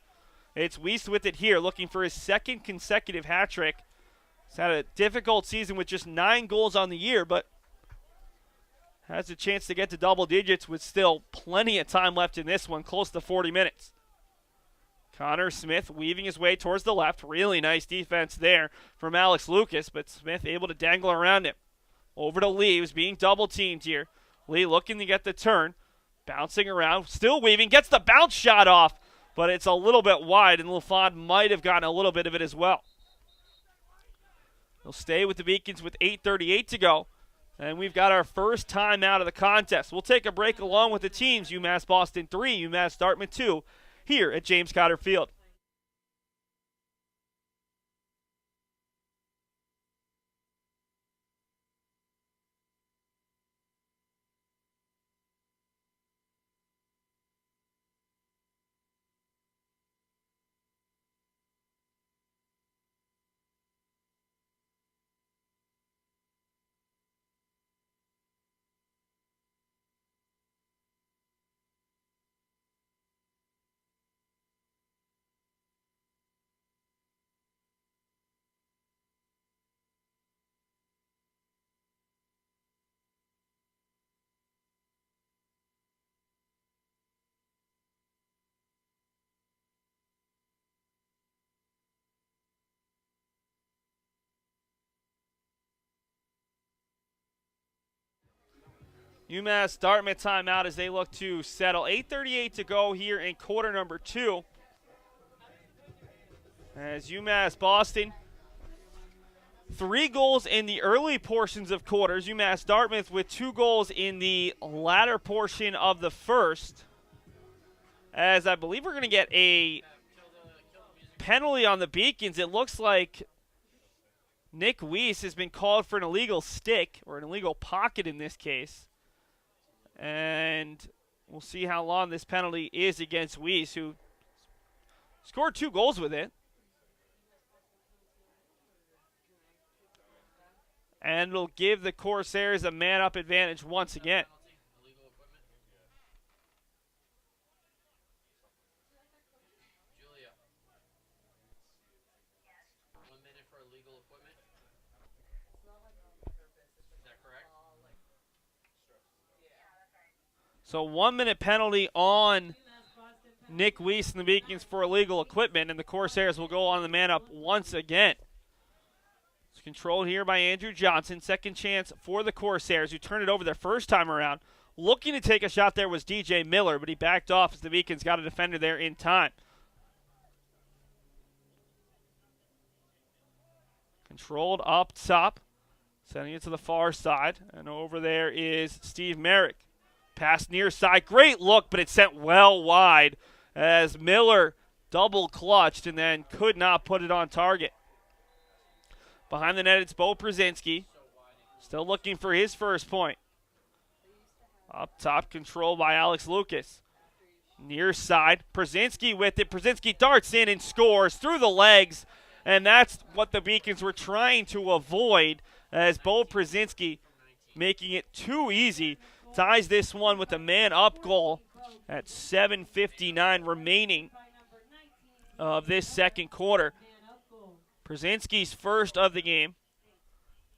A: It's Weiss with it here, looking for his second consecutive hat trick. He's had a difficult season with just 9 goals on the year, but has a chance to get to double digits with still plenty of time left in this one, close to 40 minutes. Connor Smith weaving his way towards the left. Really nice defense there from Alex Lucas, but Smith able to dangle around him. Over to Lee, who's being double-teamed here. Lee looking to get the turn. Bouncing around, still weaving, gets the bounce shot off, but it's a little bit wide, and LaFond might have gotten a little bit of it as well. He'll stay with the Beacons with 8:38 to go, and we've got our first time out of the contest. We'll take a break along with the teams, UMass Boston 3, UMass Dartmouth 2, here at James Cotter Field. UMass Dartmouth timeout as they look to settle. 8:38 to go here in quarter number 2. As UMass Boston, 3 goals in the early portions of quarters. UMass Dartmouth with 2 goals in the latter portion of the first. As I believe we're going to get a penalty on the Beacons. It looks like Nick Weiss has been called for an illegal stick, or an illegal pocket in this case. And we'll see how long this penalty is against Weiss, who scored 2 goals with it. And it'll give the Corsairs a man-up advantage once again. So 1 minute penalty on Nick Weiss and the Beacons for illegal equipment, and the Corsairs will go on the man-up once again. It's controlled here by Andrew Johnson. Second chance for the Corsairs, who turned it over their first time around. Looking to take a shot there was DJ Miller, but he backed off as the Beacons got a defender there in time. Controlled up top, sending it to the far side, and over there is Steve Merrick. Pass near side, great look, but it sent well wide as Miller double clutched and then could not put it on target. Behind the net, it's Bo Przinski, still looking for his first point. Up top, controlled by Alex Lucas. Near side, Przinski with it. Przinski darts in and scores through the legs, and that's what the Beacons were trying to avoid, as Bo Przinski, making it too easy, ties this one with a man-up goal at 7:59 remaining of this second quarter. Przinski's first of the game,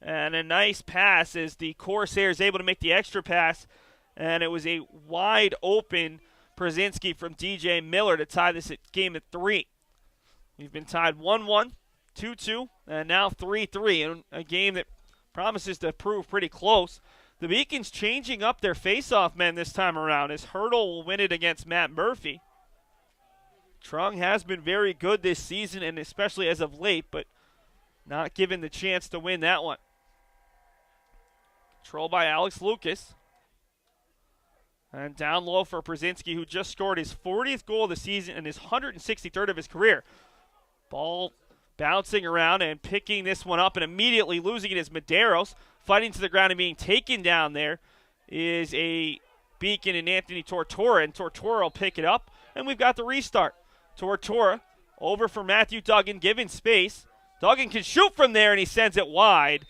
A: and a nice pass as the Corsairs able to make the extra pass, and it was a wide-open Przinski from DJ Miller to tie this game at 3. We've been tied 1-1, 2-2, and now 3-3 in a game that promises to prove pretty close. The Beacons changing up their face-off men this time around, as Hurdle will win it against Matt Murphy. Trung has been very good this season, and especially as of late, but not given the chance to win that one. Controlled by Alex Lucas. And down low for Przinski, who just scored his 40th goal of the season and his 163rd of his career. Ball bouncing around and picking this one up and immediately losing it is Medeiros. Fighting to the ground and being taken down there is a Beacon and Anthony Tortora, and Tortora will pick it up, and we've got the restart. Tortora over for Matthew Duggan, given space. Duggan can shoot from there, and he sends it wide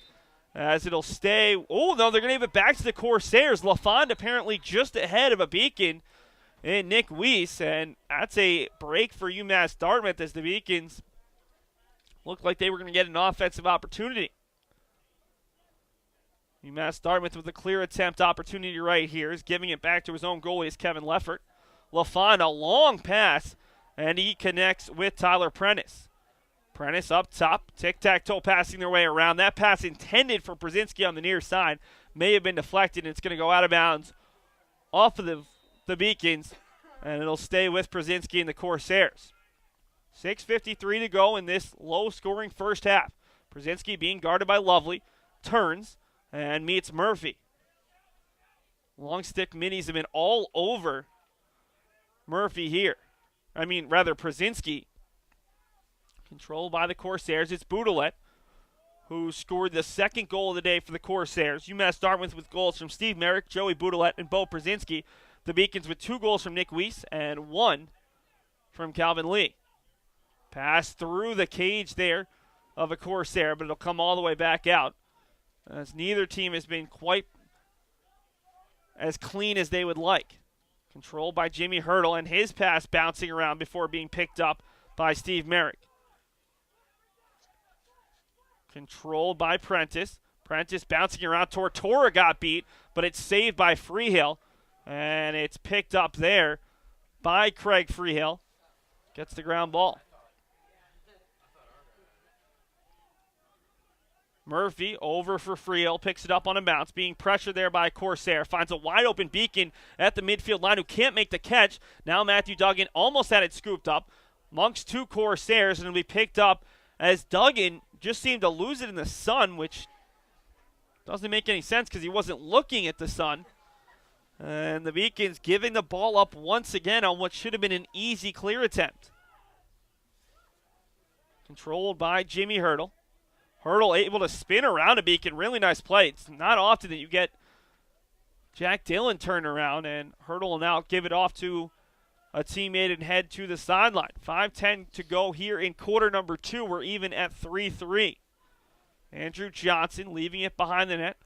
A: as it'll stay. Oh, no, they're going to give it back to the Corsairs. LaFond apparently just ahead of a Beacon and Nick Weiss, and that's a break for UMass Dartmouth as the Beacons looked like they were going to get an offensive opportunity. UMass Dartmouth with a clear attempt opportunity right here is giving it back to his own goalie is Kevin Leffert. LaFond, a long pass, and he connects with Tyler Prentice. Prentice up top, tic-tac-toe passing their way around. That pass intended for Przinski on the near side may have been deflected, and it's going to go out of bounds off of the Beacons, and it'll stay with Przinski and the Corsairs. 6:53 to go in this low-scoring first half. Przinski being guarded by Lovely, turns, and meets Murphy. Long stick minis have been all over Murphy here. Przinski. Controlled by the Corsairs. It's Boudelet, who scored the second goal of the day for the Corsairs. UMass Dartmouth with goals from Steve Merrick, Joey Boudelet, and Bo Przinski. The Beacons with 2 goals from Nick Weiss and 1 from Calvin Lee. Pass through the cage there of a Corsair, but it'll come all the way back out, as neither team has been quite as clean as they would like. Controlled by Jimmy Hurdle, and his pass bouncing around before being picked up by Steve Merrick. Controlled by Prentice. Prentice bouncing around. Tortora got beat, but it's saved by Freehill, and it's picked up there by Craig Freehill. Gets the ground ball. Murphy over for Friel, picks it up on a bounce, being pressured there by Corsair, finds a wide open Beacon at the midfield line who can't make the catch. Now Matthew Duggan almost had it scooped up. Amongst two Corsairs, and it'll be picked up as Duggan just seemed to lose it in the sun, which doesn't make any sense because he wasn't looking at the sun. And the Beacons giving the ball up once again on what should have been an easy clear attempt. Controlled by Jimmy Hurdle. Hurdle able to spin around a Beacon. Really nice play. It's not often that you get Jack Dillon turned around, and Hurdle will now give it off to a teammate and head to the sideline. 5:10 to go here in quarter number 2. We're even at 3-3. Andrew Johnson leaving it behind the net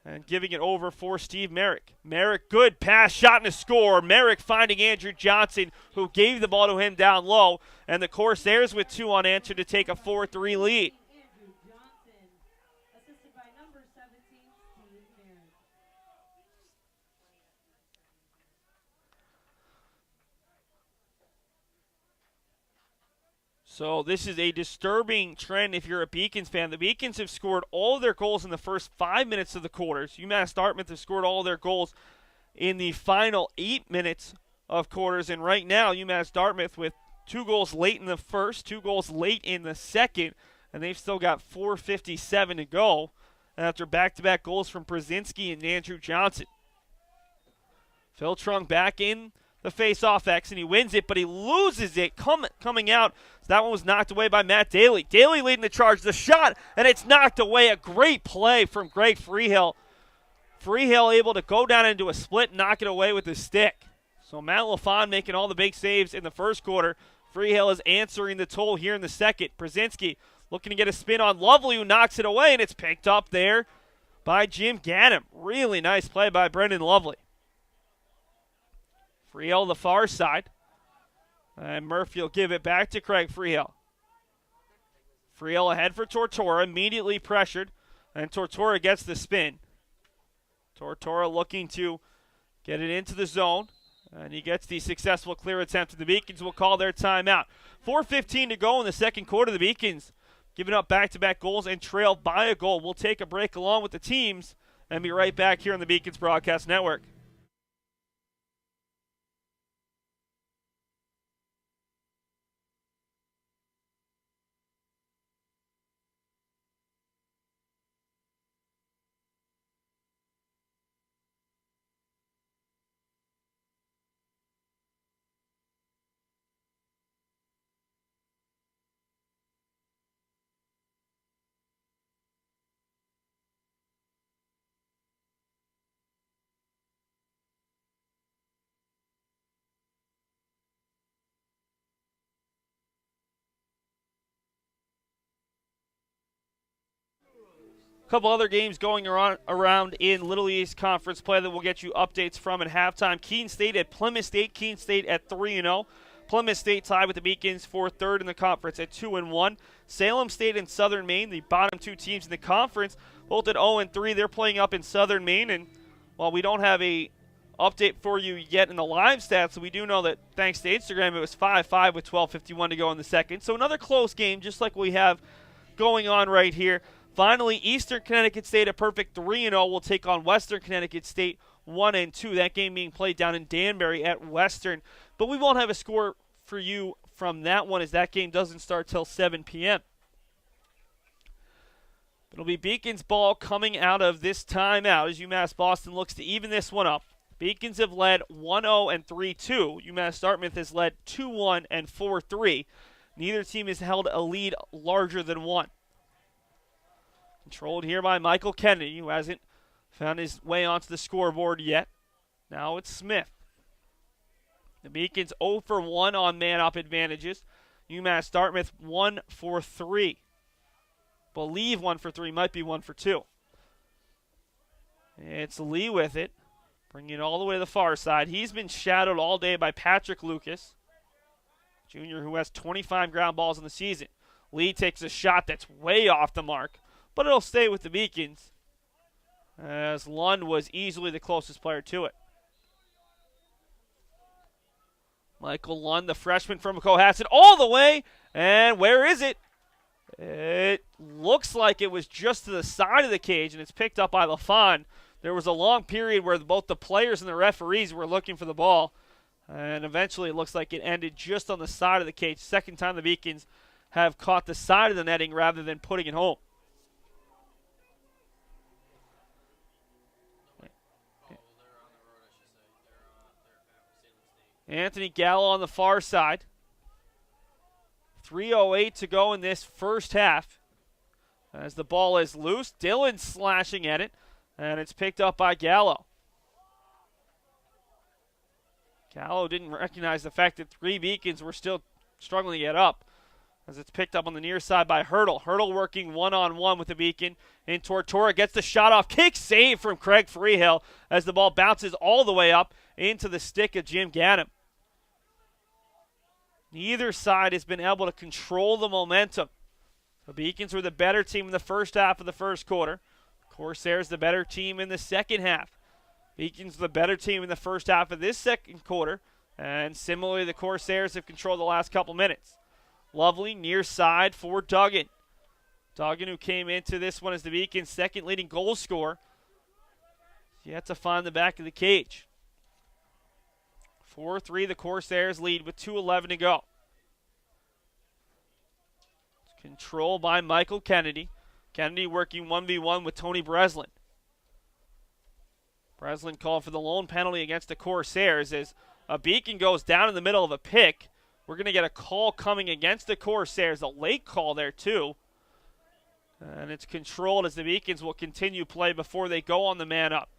A: and giving it over for Steve Merrick. Merrick, good pass, shot and a score. Merrick finding Andrew Johnson, who gave the ball to him down low, and the Corsairs with 2 unanswered to take a 4-3 lead. So this is a disturbing trend if you're a Beacons fan. The Beacons have scored all of their goals in the first 5 minutes of the quarters. UMass Dartmouth have scored all of their goals in the final 8 minutes of quarters. And right now, UMass Dartmouth with 2 goals late in the first, 2 goals late in the second, and they've still got 4:57 to go after back-to-back goals from Brzezinski and Andrew Johnson. Phil Trung back in the face-off X, and he wins it, but he loses it coming out. So that one was knocked away by Matt Daly. Daly leading the charge. The shot, and it's knocked away. A great play from Greg Freehill. Freehill able to go down into a split and knock it away with his stick. So Matt LaFon making all the big saves in the first quarter. Freehill is answering the toll here in the second. Brzezinski looking to get a spin on Lovely, who knocks it away, and it's picked up there by Jim Gaddam. Really nice play by Brendan Lovely. Freehill the far side. And Murphy will give it back to Craig Freehill. Freehill ahead for Tortora, immediately pressured. And Tortora gets the spin. Tortora looking to get it into the zone. And he gets the successful clear attempt. The Beacons will call their timeout. 4:15 to go in the second quarter. The Beacons giving up back-to-back goals and trailed by a goal. We'll take a break along with the teams and be right back here on the Beacons Broadcast Network. Couple other games going around in Little East Conference play that we'll get you updates from at halftime. Keene State at Plymouth State. Keene State at 3-0. Plymouth State tied with the Beacons for third in the conference at 2-1. Salem State and Southern Maine, the bottom 2 teams in the conference, both at 0-3. They're playing up in Southern Maine, and while we don't have a update for you yet in the live stats, we do know that thanks to Instagram, it was 5-5 with 12:51 to go in the second. So another close game, just like we have going on right here. Finally, Eastern Connecticut State, a perfect 3-0, will take on Western Connecticut State 1-2. That game being played down in Danbury at Western. But we won't have a score for you from that one as that game doesn't start till 7 p.m. It'll be Beacons ball coming out of this timeout as UMass Boston looks to even this one up. Beacons have led 1-0 and 3-2. UMass Dartmouth has led 2-1 and 4-3. Neither team has held a lead larger than 1. Controlled here by Michael Kennedy, who hasn't found his way onto the scoreboard yet. Now it's Smith. The Beacons 0 for 1 on man-up advantages. UMass Dartmouth 1 for 3. Believe 1 for 3, might be 1 for 2. It's Lee with it, bringing it all the way to the far side. He's been shadowed all day by Patrick Lucas, junior who has 25 ground balls in the season. Lee takes a shot that's way off the mark, but it'll stay with the Beacons as Lund was easily the closest player to it. Michael Lund, the freshman from Cohasset, all the way, and where is it? It looks like it was just to the side of the cage, and it's picked up by LaFon. There was a long period where both the players and the referees were looking for the ball, and eventually it looks like it ended just on the side of the cage. Second time the Beacons have caught the side of the netting rather than putting it home. Anthony Gallo on the far side. 3:08 to go in this first half. As the ball is loose, Dillon slashing at it, and it's picked up by Gallo. Gallo didn't recognize the fact that three Beacons were still struggling to get up, as it's picked up on the near side by Hurdle. Hurdle working one-on-one with the Beacon. And Tortora gets the shot off. Kick save from Craig Freehill as the ball bounces all the way up into the stick of Jim Ganem. Neither side has been able to control the momentum. The Beacons were the better team in the first half of the first quarter. Corsairs the better team in the second half. Beacons the better team in the first half of this second quarter. And similarly, the Corsairs have controlled the last couple minutes. Lovely near side for Duggan. Duggan, who came into this one as the Beacons' second leading goal scorer. Yet to find the back of the cage. 4-3, the Corsairs lead with 2:11 to go. Control by Michael Kennedy. Kennedy working 1v1 with Tony Breslin. Breslin called for the lone penalty against the Corsairs as a Beacon goes down in the middle of a pick. We're going to get a call coming against the Corsairs, a late call there too. And it's controlled as the Beacons will continue play before they go on the man up.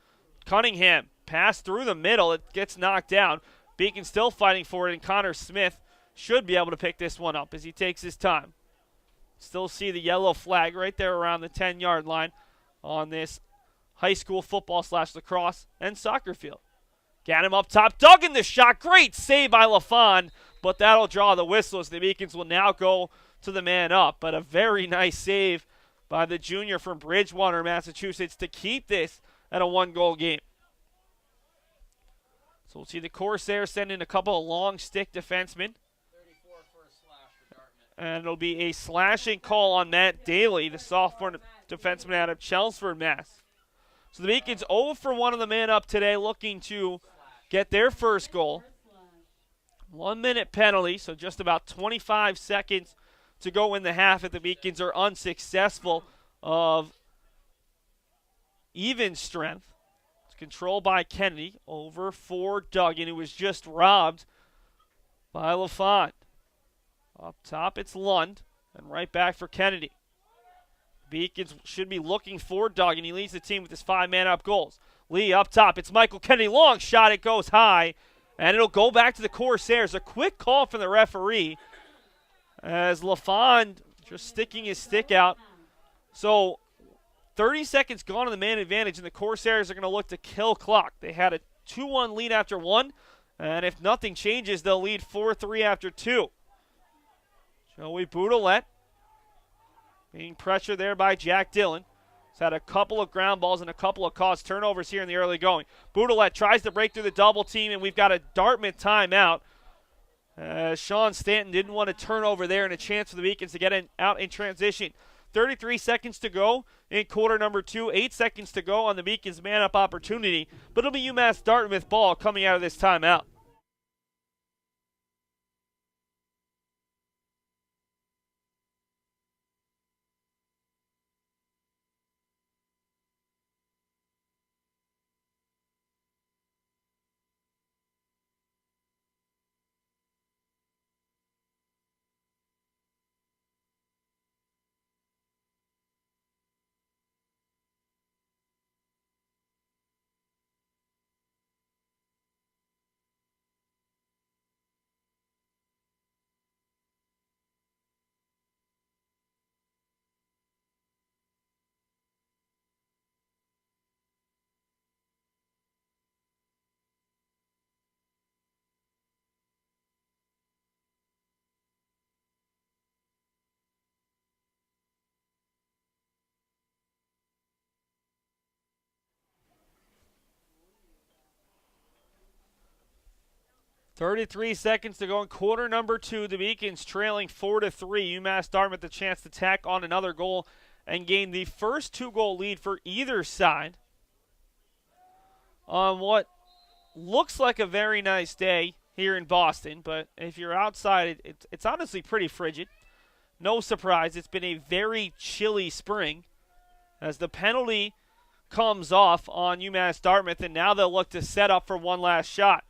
A: Cunningham, pass through the middle, it gets knocked down. Beacon still fighting for it, and Connor Smith should be able to pick this one up as he takes his time. Still see the yellow flag right there around the 10-yard line on this high school football / lacrosse and soccer field. Got him up top, Duggan the shot, great save by LaFon, but that'll draw the whistle as the Beacons will now go to the man up. But a very nice save by the junior from Bridgewater, Massachusetts, to keep this at a one-goal game. So we'll see the Corsairs send in a couple of long stick defensemen.
B: 34 for a slash for Dartmouth.
A: And it'll be a slashing call on Matt Daly, the sophomore defenseman out of Chelmsford, Mass. So the Beacons 0 for 1 on the man up today, looking to get their first goal. 1 minute penalty, so just about 25 seconds to go in the half if the Beacons are unsuccessful of even strength. Controlled by Kennedy over for Duggan, who was just robbed by LaFon. Up top, it's Lund, and right back for Kennedy. Beacons should be looking for Duggan. He leads the team with his 5-man-up goals. Lee up top, it's Michael Kennedy. Long shot, it goes high, and it'll go back to the Corsairs. A quick call from the referee as LaFon just sticking his stick out. So 30 seconds gone on the man advantage, and the Corsairs are going to look to kill clock. They had a 2-1 lead after 1, and if nothing changes, they'll lead 4-3 after 2. Joey Boudelet being pressured there by Jack Dillon. He's had a couple of ground balls and a couple of caused turnovers here in the early going. Boudelet tries to break through the double team, and we've got a Dartmouth timeout. Sean Stanton didn't want to turn over there, and a chance for the Beacons to get out in transition. 33 seconds to go in quarter number 2. 8 seconds to go on the Beacons man-up opportunity. But it'll be UMass Dartmouth ball coming out of this timeout. 33 seconds to go in quarter number 2. The Beacons trailing 4-3. UMass Dartmouth the chance to tack on another goal and gain the first 2-goal lead for either side on what looks like a very nice day here in Boston. But if you're outside, it's honestly pretty frigid. No surprise, it's been a very chilly spring as the penalty comes off on UMass Dartmouth, and now they'll look to set up for one last shot.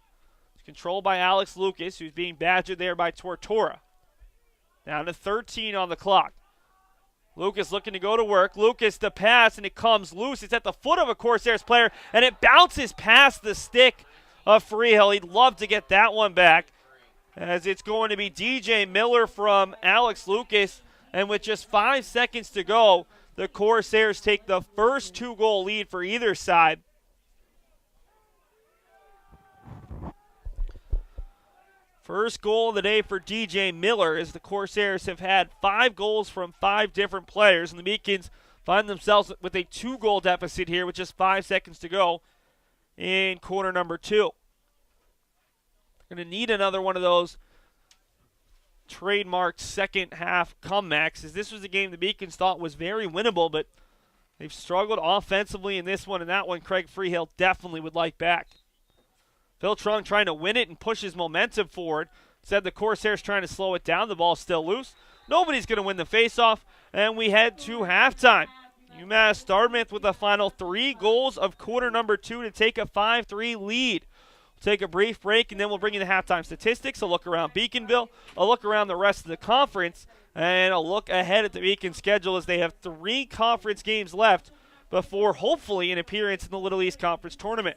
A: It's controlled by Alex Lucas, who's being badgered there by Tortora. Down to 13 on the clock. Lucas looking to go to work. Lucas the pass, and it comes loose. It's at the foot of a Corsairs player, and it bounces past the stick of Freehill. He'd love to get that one back, as it's going to be DJ Miller from Alex Lucas. And with just 5 seconds to go, the Corsairs take the first 2-goal lead for either side. First goal of the day for DJ Miller, as the Corsairs have had 5 goals from 5 different players, and the Beacons find themselves with a 2-goal deficit here with just 5 seconds to go in quarter number 2. They're going to need another one of those trademarked second half comebacks, as this was a game the Beacons thought was very winnable, but they've struggled offensively in this one, and that one Craig Freehill definitely would like back. Phil Trung trying to win it and push his momentum forward. Said the Corsairs trying to slow it down. The ball's still loose. Nobody's going to win the faceoff, and we head to halftime. UMass Dartmouth with the final 3 goals of quarter number 2 to take a 5-3 lead. We'll take a brief break, and then we'll bring you the halftime statistics, a look around Beaconville, a look around the rest of the conference, and a look ahead at the Beacon schedule as they have 3 conference games left before hopefully an appearance in the Little East Conference Tournament.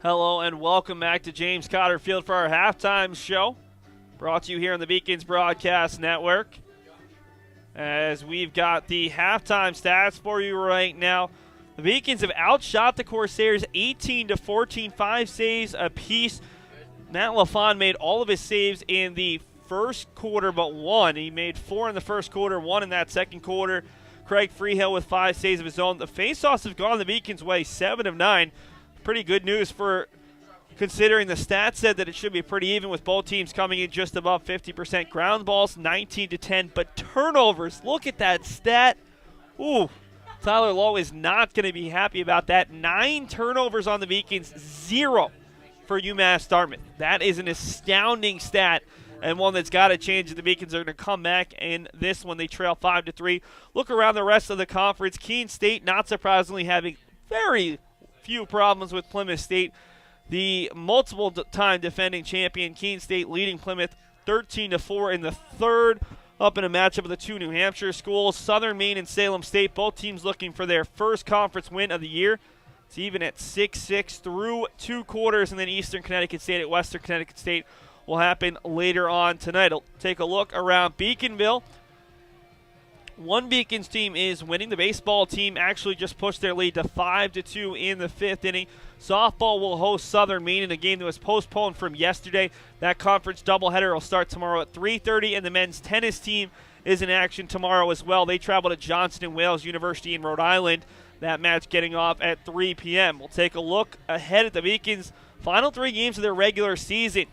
A: Hello and welcome back to James Cotter Field for our halftime show, brought to you here on the Beacons Broadcast Network. As we've got the halftime stats for you right now, the Beacons have outshot the Corsairs 18-14, 5 saves apiece. Matt LaFon made all of his saves in the first quarter but one. He made 4 in the first quarter, 1 in that second quarter. Craig Freehill with 5 saves of his own. The faceoffs have gone the Beacons' way, 7 of 9. Pretty good news for considering the stats said that it should be pretty even with both teams coming in just above 50%. Ground balls 19-10, but turnovers, look at that stat. Ooh, Tyler Lowe is not going to be happy about that. 9 turnovers on the Beacons, 0 for UMass Dartmouth. That is an astounding stat and one that's got to change. The Beacons are going to come back in this one. They trail 5-3. Look around the rest of the conference. Keene State, not surprisingly, having very few problems with Plymouth State. The multiple-time defending champion Keene State leading Plymouth 13-4 in the third, up in a matchup of the 2 New Hampshire schools. Southern Maine and Salem State, both teams looking for their first conference win of the year. It's even at 6-6 through 2 quarters, and then Eastern Connecticut State at Western Connecticut State will happen later on tonight. We'll take a look around Beaconville. One Beacons team is winning. The baseball team actually just pushed their lead to 5-2 in the 5th inning. Softball will host Southern Maine in a game that was postponed from yesterday. That conference doubleheader will start tomorrow at 3:30, and the men's tennis team is in action tomorrow as well. They travel to Johnson & Wales University in Rhode Island. That match getting off at 3 p.m. We'll take a look ahead at the Beacons' final 3 games of their regular season.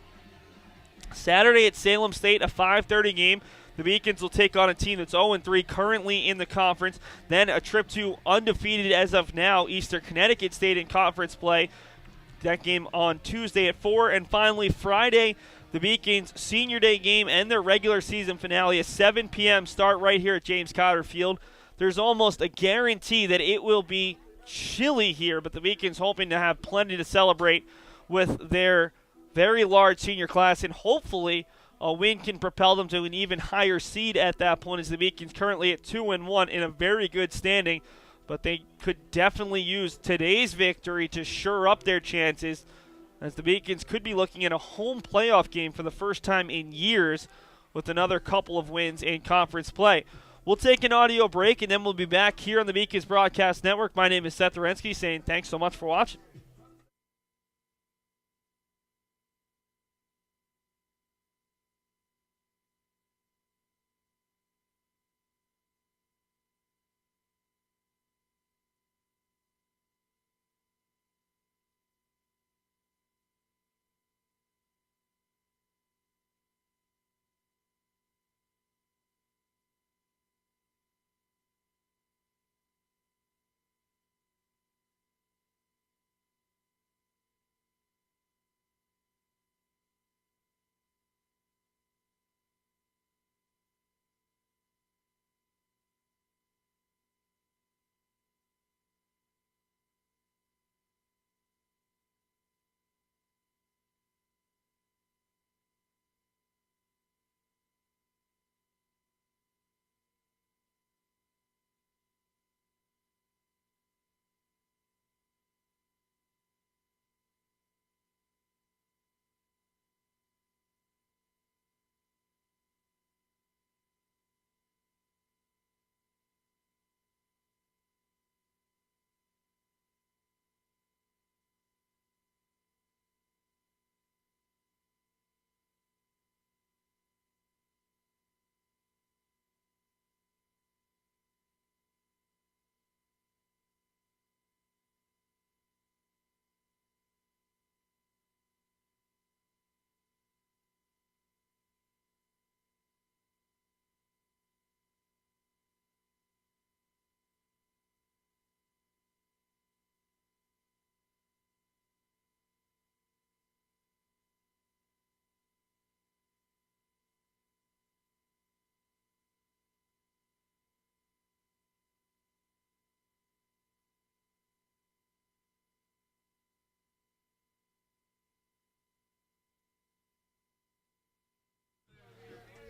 A: Saturday at Salem State, a 5:30 game. The Beacons will take on a team that's 0-3 currently in the conference. Then a trip to undefeated as of now Eastern Connecticut State in conference play. That game on Tuesday at 4. And finally Friday, the Beacons' senior day game and their regular season finale, a 7 p.m. start right here at James Cotter Field. There's almost a guarantee that it will be chilly here, but the Beacons hoping to have plenty to celebrate with their very large senior class, and hopefully a win can propel them to an even higher seed at that point, as the Beacons currently at 2-1 in a very good standing. But they could definitely use today's victory to shore up their chances, as the Beacons could be looking at a home playoff game for the first time in years with another couple of wins in conference play. We'll take an audio break, and then we'll be back here on the Beacons Broadcast Network. My name is Seth Orensky, saying thanks so much for watching.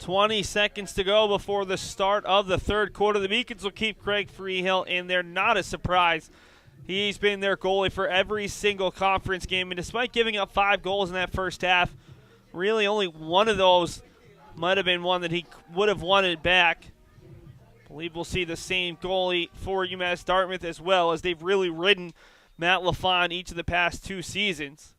A: .20 seconds to go before the start of the third quarter. The Beacons will keep Craig Freehill in there. Not a surprise, He's been their goalie for every single conference game, and despite giving up 5 goals in that first half, really only one of those might have been one that he would have wanted back. I believe we'll see the same goalie for UMass Dartmouth as well, as they've really ridden Matt LaFon each of the past 2 seasons.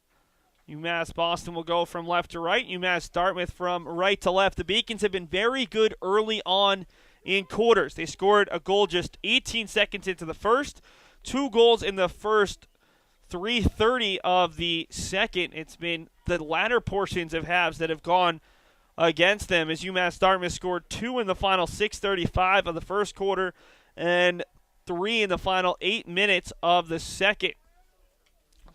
A: UMass Boston will go from left to right, UMass Dartmouth from right to left. The Beacons have been very good early on in quarters. They scored a goal just 18 seconds into the first, 2 goals in the first 3:30 of the second. It's been the latter portions of halves that have gone against them, as UMass Dartmouth scored 2 in the final 6:35 of the first quarter and 3 in the final 8 minutes of the second.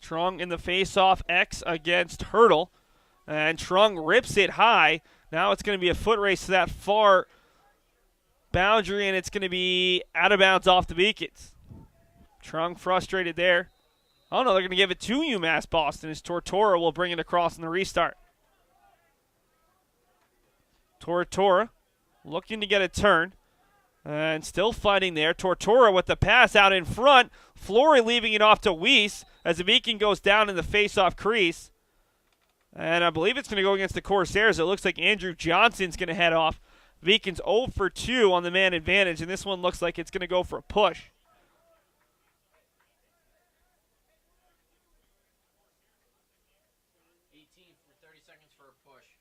A: Trung in the face-off X against Hurdle, and Trung rips it high. Now it's going to be a foot race to that far boundary, and it's going to be out of bounds off the Beacons. Trung frustrated there. Oh no, they're going to give it to UMass Boston, as Tortora will bring it across in the restart. Tortora looking to get a turn, and still fighting there. Tortora with the pass out in front. Flory leaving it off to Weiss as the Beacon goes down in the face-off crease. And I believe it's going to go against the Corsairs. It looks like Andrew Johnson's going to head off. Beacons 0 for 2 on the man advantage, and this one looks like it's going to go for a push.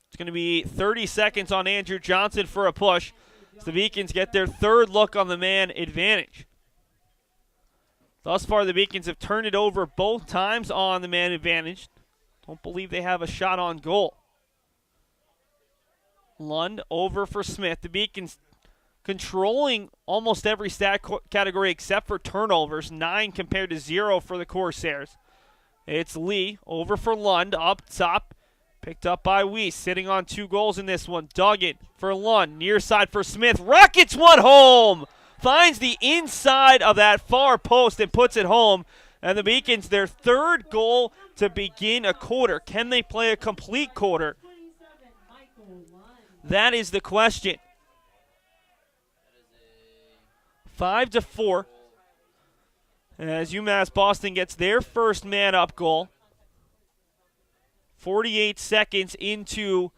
A: It's going to be 30 seconds on Andrew Johnson for a push. So the Beacons get their 3rd look on the man advantage. Thus far, the Beacons have turned it over both times on the man advantage. Don't believe they have a shot on goal. Lund over for Smith. The Beacons controlling almost every stat category except for turnovers, 9 compared to 0 for the Corsairs. It's Lee over for Lund up top. Picked up by Weiss, sitting on 2 goals in this one. Duggan for Lund, near side for Smith. Rockets one home! Finds the inside of that far post and puts it home. And the Beacons, their 3rd goal to begin a quarter. Can they play a complete quarter? That is the question. 5-4. As UMass Boston gets their first man-up goal. 48 seconds into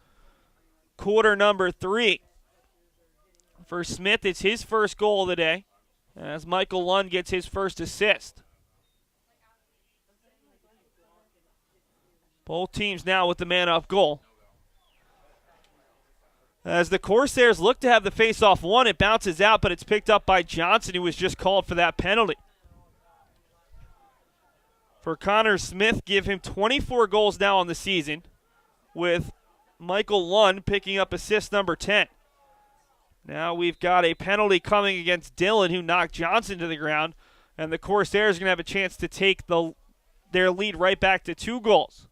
A: quarter number 3. For Smith, it's his first goal of the day, as Michael Lund gets his first assist. Both teams now with the man-up goal. As the Corsairs look to have the face-off won, it bounces out, but it's picked up by Johnson, who was just called for that penalty. For Connor Smith, give him 24 goals now on the season, with Michael Lund picking up assist number 10. Now we've got a penalty coming against Dillon, who knocked Johnson to the ground, and the Corsairs are going to have a chance to take their lead right back to 2 goals.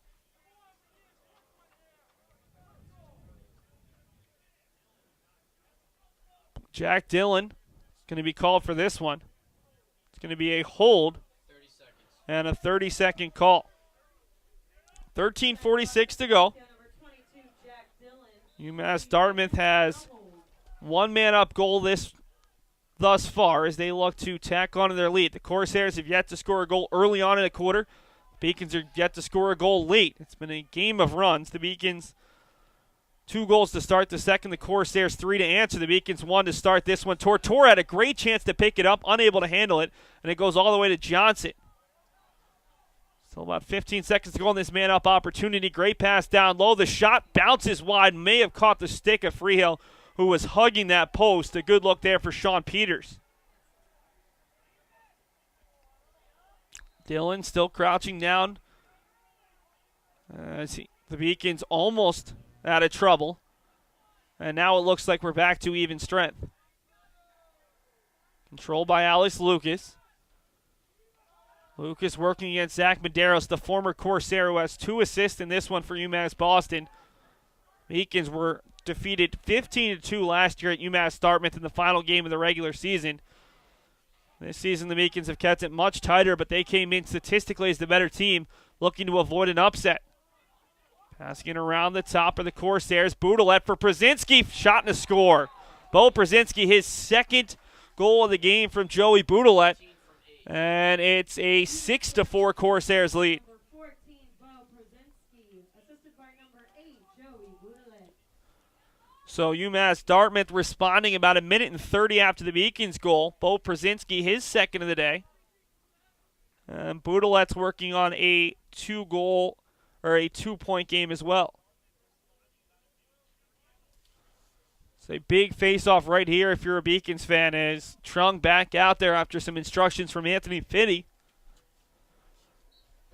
A: Jack Dillon is going to be called for this one. It's going to be a hold and a 30-second call. 13:46 to go. UMass Dartmouth has 1 man-up goal thus far as they look to tack on to their lead. The Corsairs have yet to score a goal early on in the quarter. Beacons are yet to score a goal late. It's been a game of runs. The Beacons 2 goals to start the second. The Corsairs 3 to answer. The Beacons 1 to start this one. Tortora had a great chance to pick it up, unable to handle it, and it goes all the way to Johnson. Still about 15 seconds to go on this man-up opportunity. Great pass down low. The shot bounces wide. May have caught the stick of Freehill, who was hugging that post. A good look there for Sean Peters. Dillon still crouching down. The Beacons almost out of trouble. And now it looks like we're back to even strength. Controlled by Alex Lucas. Lucas working against Zach Medeiros, the former Corsair, who has 2 assists in this one for UMass Boston. Beacons were defeated 15-2 last year at UMass Dartmouth in the final game of the regular season. This season, the Beacons have kept it much tighter, but they came in statistically as the better team, looking to avoid an upset. Passing it around the top of the Corsairs. Boudelet for Brzezinski. Shot and a score. Bo Brzezinski, his 2nd goal of the game from Joey Boudelet. And it's a 6-4 Corsairs lead.
C: Number 14, Bo Brzezinski, assisted by number 8, Joey Budelet.
A: So UMass Dartmouth responding about a minute and 30 after the Beacons goal. Bo Brzezinski, his second of the day. And Budelet's working on a 2-point game as well. It's a big face-off right here if you're a Beacons fan, as Trung back out there after some instructions from Anthony Fitty.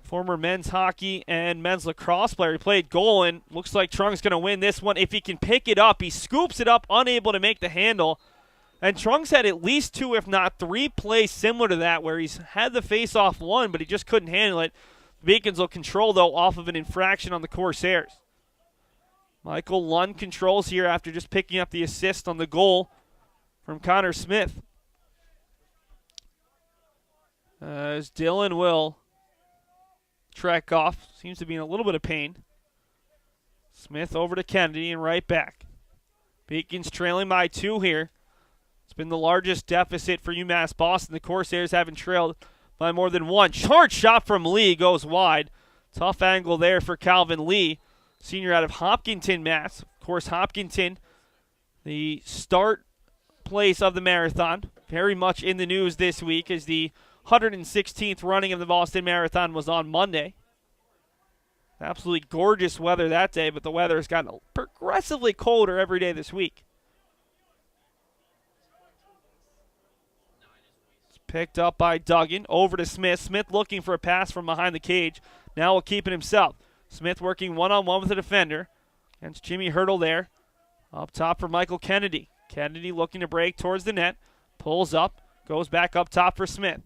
A: Former men's hockey and men's lacrosse player. He played goal, and looks like Trung's going to win this one. If he can pick it up, he scoops it up, unable to make the handle. And Trung's had at least 2, if not 3 plays similar to that where he's had the face-off one, but he just couldn't handle it. The Beacons will control, though, off of an infraction on the Corsairs. Michael Lund controls here after just picking up the assist on the goal from Connor Smith. As Dylan will trek off. Seems to be in a little bit of pain. Smith over to Kennedy and right back. Beacons trailing by 2 here. It's been the largest deficit for UMass Boston. The Corsairs haven't trailed by more than 1. Hard shot from Lee goes wide. Tough angle there for Calvin Lee, senior out of Hopkinton, Mass. Of course, Hopkinton, the start place of the marathon, very much in the news this week as the 116th running of the Boston Marathon was on Monday. Absolutely gorgeous weather that day, but the weather has gotten progressively colder every day this week. It's picked up by Duggan, over to Smith. Smith looking for a pass from behind the cage. Now will keep it himself. Smith working one-on-one with the defender. Against Jimmy Hurdle there. Up top for Michael Kennedy. Kennedy looking to break towards the net. Pulls up. Goes back up top for Smith.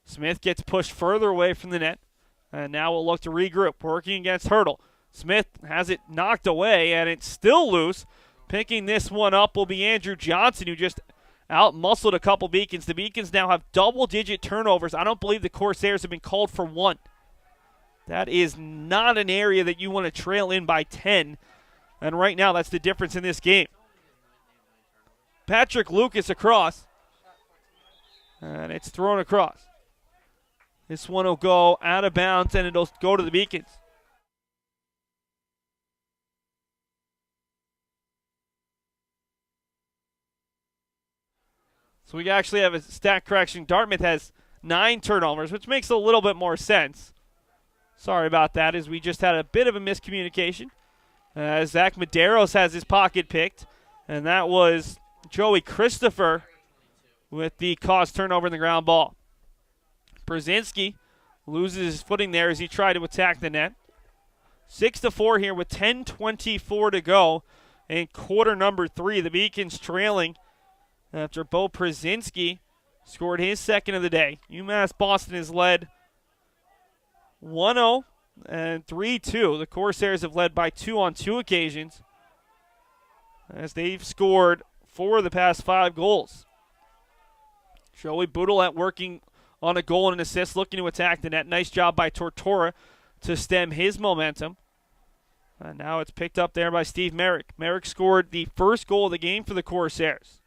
A: Smith gets pushed further away from the net. And now we'll look to regroup. Working against Hurdle. Smith has it knocked away, and it's still loose. Picking this one up will be Andrew Johnson, who just out-muscled a couple Beacons. The Beacons now have double-digit turnovers. I don't believe the Corsairs have been called for 1. That is not an area that you want to trail in by 10. And right now, that's the difference in this game. Patrick Lucas across. And it's thrown across. This one will go out of bounds, and it'll go to the Beacons. So we actually have a stat correction. Dartmouth has 9 turnovers, which makes a little bit more sense. Sorry about that, as we just had a bit of a miscommunication. Zach Medeiros has his pocket picked, and that was Joey Christopher with the caused turnover in the ground ball. Brzezinski loses his footing there as he tried to attack the net. 6-4 here with 10:24 to go in quarter number 3. The Beacons trailing after Bo Brzezinski scored his second of the day. UMass Boston has led 1-0 and 3-2. The Corsairs have led by 2 on 2 occasions as they've scored 4 of the past 5 goals. Joey Budelet working on a goal and an assist, looking to attack the net. Nice job by Tortora to stem his momentum. And now it's picked up there by Steve Merrick. Merrick scored the first goal of the game for the Corsairs.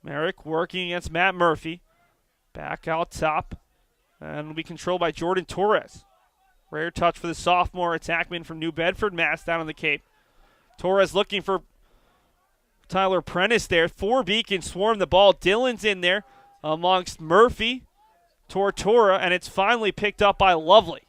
A: Merrick working against Matt Murphy. Back out top. And will be controlled by Jordan Torres. Rare touch for the sophomore attackman from New Bedford, Mass, down on the Cape. Torres looking for Tyler Prentice there. 4 Beacons swarm the ball. Dillon's in there amongst Murphy, Tortora, and it's finally picked up by Lovely.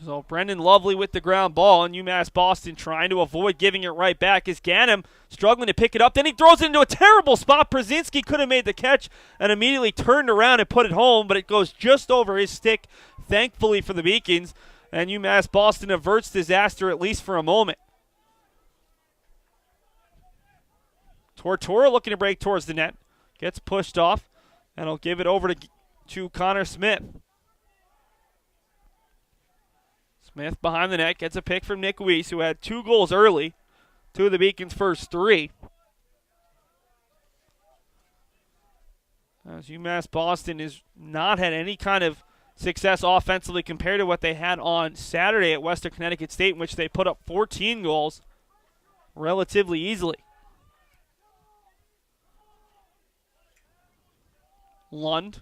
A: So Brendan Lovely with the ground ball, and UMass Boston trying to avoid giving it right back as Ganem struggling to pick it up. Then he throws it into a terrible spot. Brzezinski could have made the catch and immediately turned around and put it home, but it goes just over his stick, thankfully for the Beacons, and UMass Boston averts disaster at least for a moment. Tortora looking to break towards the net. Gets pushed off, and he'll give it over to Connor Smith. Smith behind the net gets a pick from Nick Weiss, who had 2 goals early. 2 of the Beacons' first 3. As UMass Boston has not had any kind of success offensively compared to what they had on Saturday at Western Connecticut State, in which they put up 14 goals relatively easily. Lund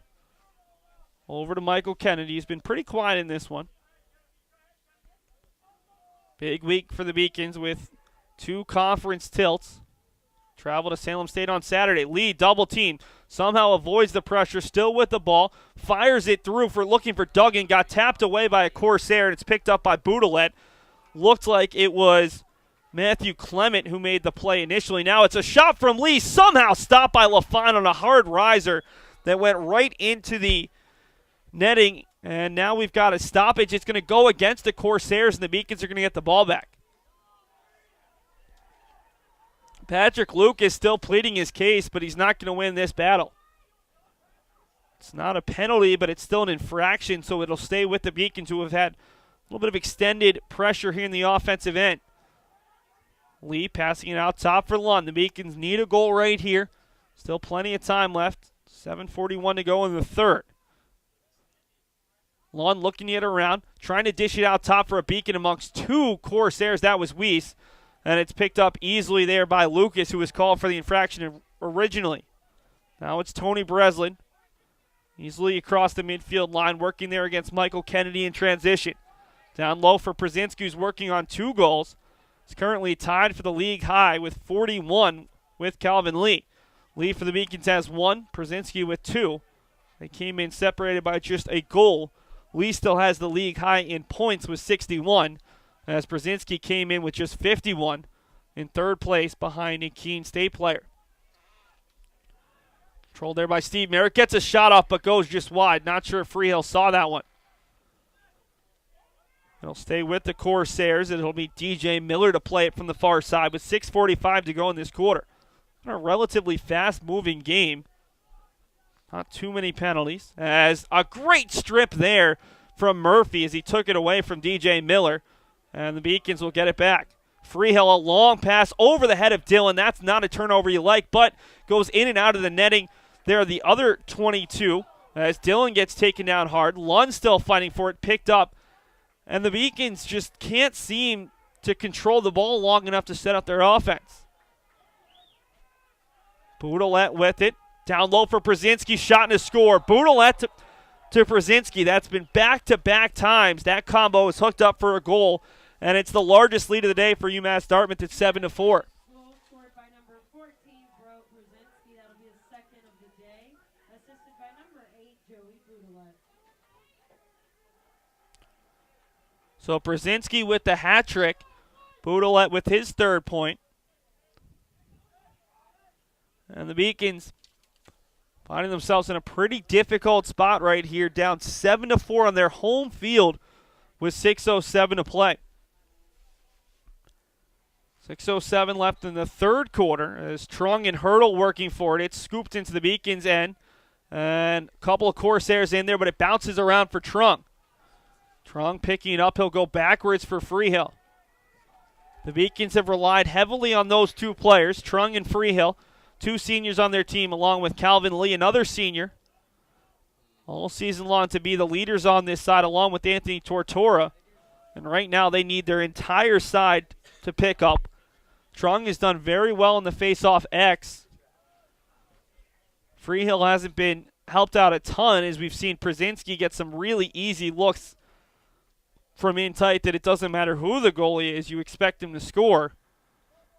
A: over to Michael Kennedy. He's been pretty quiet in this one. Big week for the Beacons with 2 conference tilts. Travel to Salem State on Saturday. Lee double team. Somehow avoids the pressure. Still with the ball. Fires it through for looking for Duggan. Got tapped away by a Corsair, and it's picked up by Boudelet. Looked like it was Matthew Clement who made the play initially. Now it's a shot from Lee. Somehow stopped by LaFont on a hard riser that went right into the netting. And now we've got a stoppage. It's going to go against the Corsairs, and the Beacons are going to get the ball back. Patrick Lucas still pleading his case, but he's not going to win this battle. It's not a penalty, but it's still an infraction, so it'll stay with the Beacons, who have had a little bit of extended pressure here in the offensive end. Lee passing it out top for Lund. The Beacons need a goal right here. Still plenty of time left. 7:41 to go in the third. Lund looking it around, trying to dish it out top for a Beacon amongst 2 Corsairs. That was Weiss. And it's picked up easily there by Lucas, who was called for the infraction originally. Now it's Tony Breslin. Easily across the midfield line, working there against Michael Kennedy in transition. Down low for Przinski, who's working on 2 goals. He's currently tied for the league high with 41 with Calvin Lee. Lee for the Beacons has 1, Przinski with 2. They came in separated by just a goal. Lee still has the league high in points with 61, as Brzezinski came in with just 51 in third place behind a Keene State player. Controlled there by Steve Merritt. Gets a shot off but goes just wide. Not sure if Freehill saw that one. It'll stay with the Corsairs. It'll be DJ Miller to play it from the far side with 6:45 to go in this quarter. A relatively fast-moving game. Not too many penalties. As a great strip there from Murphy as he took it away from DJ Miller. And the Beacons will get it back. Freehill, a long pass over the head of Dillon. That's not a turnover you like, but goes in and out of the netting. There are the other 22 as Dillon gets taken down hard. Lund still fighting for it, picked up. And the Beacons just can't seem to control the ball long enough to set up their offense. Boudelet with it. Down low for Brzezinski, shot and a score. Boudelet to Brzezinski. That's been back-to-back times. That combo is hooked up for a goal, and it's the largest lead of the day for UMass Dartmouth at 7-4.
C: Goal scored by number 14, Bro Brzezinski. That'll be his second of the day. Assisted by number 8, Joey Boudelet.
A: So Brzezinski with the hat trick. Boudelet with his third point. And the Beacons finding themselves in a pretty difficult spot right here, down 7-4 on their home field with 6:07 to play. 6:07 left in the third quarter as Trung and Hurdle working for it. It's scooped into the Beacons' end, and a couple of Corsairs in there, but it bounces around for Trung. Trung picking it up. He'll go backwards for Freehill. The Beacons have relied heavily on those 2 players, Trung and Freehill. 2 seniors on their team, along with Calvin Lee, another senior, all season long to be the leaders on this side, along with Anthony Tortora. And right now they need their entire side to pick up. Trung has done very well in the face-off X. Freehill hasn't been helped out a ton, as we've seen Brzezinski get some really easy looks from in tight that it doesn't matter who the goalie is, you expect him to score.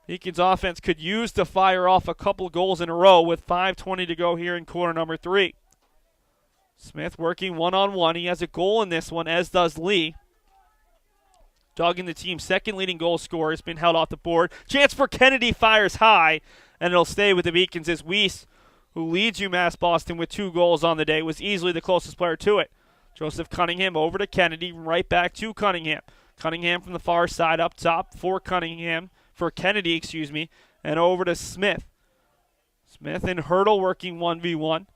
A: Beacons offense could use to fire off a couple goals in a row with 5:20 to go here in quarter number 3. Smith working one-on-one. He has a goal in this one, as does Lee. Duggan, the team's second leading goal scorer, has been held off the board. Chance for Kennedy, fires high, and it'll stay with the Beacons as Weiss, who leads UMass Boston with 2 goals on the day, was easily the closest player to it. Joseph Cunningham over to Kennedy, right back to Cunningham. Cunningham from the far side up top for Kennedy, and over to Smith. Smith and Hurdle working 1v1.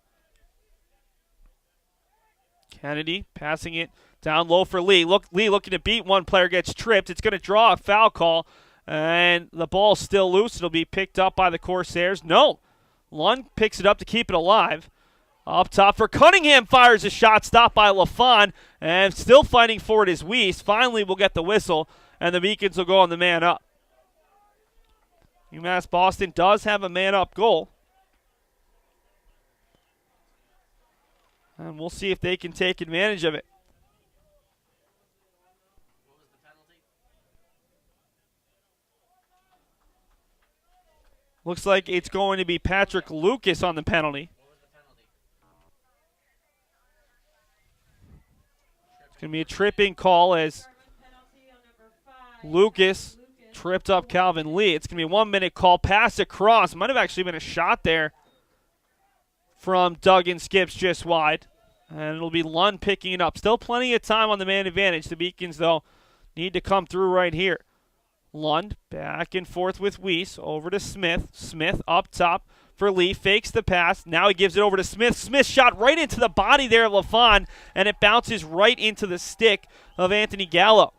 A: Kennedy passing it down low for Lee. Lee looking to beat one player, gets tripped. It's going to draw a foul call, and the ball's still loose. It'll be picked up by the Corsairs. No. Lund picks it up to keep it alive. Up top for Cunningham, fires a shot, stopped by LaFont, and still fighting for it is Weiss. Finally will get the whistle, and the Beacons will go on the man up. UMass Boston does have a man-up goal. And we'll see if they can take advantage of it.
B: What was the penalty?
A: Looks like it's going to be Patrick Lucas on the penalty.
B: What was the penalty?
A: It's going to be a tripping call as
C: Dartmouth penalty on number 5.
A: Lucas tripped up Calvin Lee. It's going to be a 1-minute call. Pass across. Might have actually been a shot there from Duggan Skips just wide. And it'll be Lund picking it up. Still plenty of time on the man advantage. The Beacons, though, need to come through right here. Lund back and forth with Weiss. Over to Smith. Smith up top for Lee. Fakes the pass. Now he gives it over to Smith. Smith shot right into the body there of LaFon, and it bounces right into the stick of Anthony Gallo.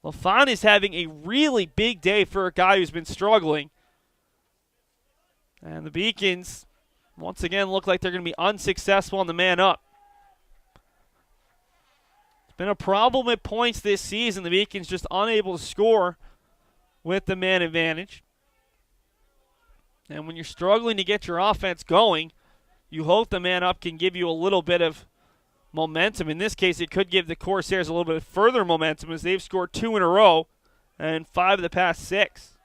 A: LaFon is having a really big day for a guy who's been struggling. And the Beacons, once again, look like they're going to be unsuccessful on the man up. It's been a problem at points this season. The Beacons just unable to score with the man advantage. And when you're struggling to get your offense going, you hope the man up can give you a little bit of momentum. In this case, it could give the Corsairs a little bit further momentum as they've scored 2 in a row and 5 of the past 6.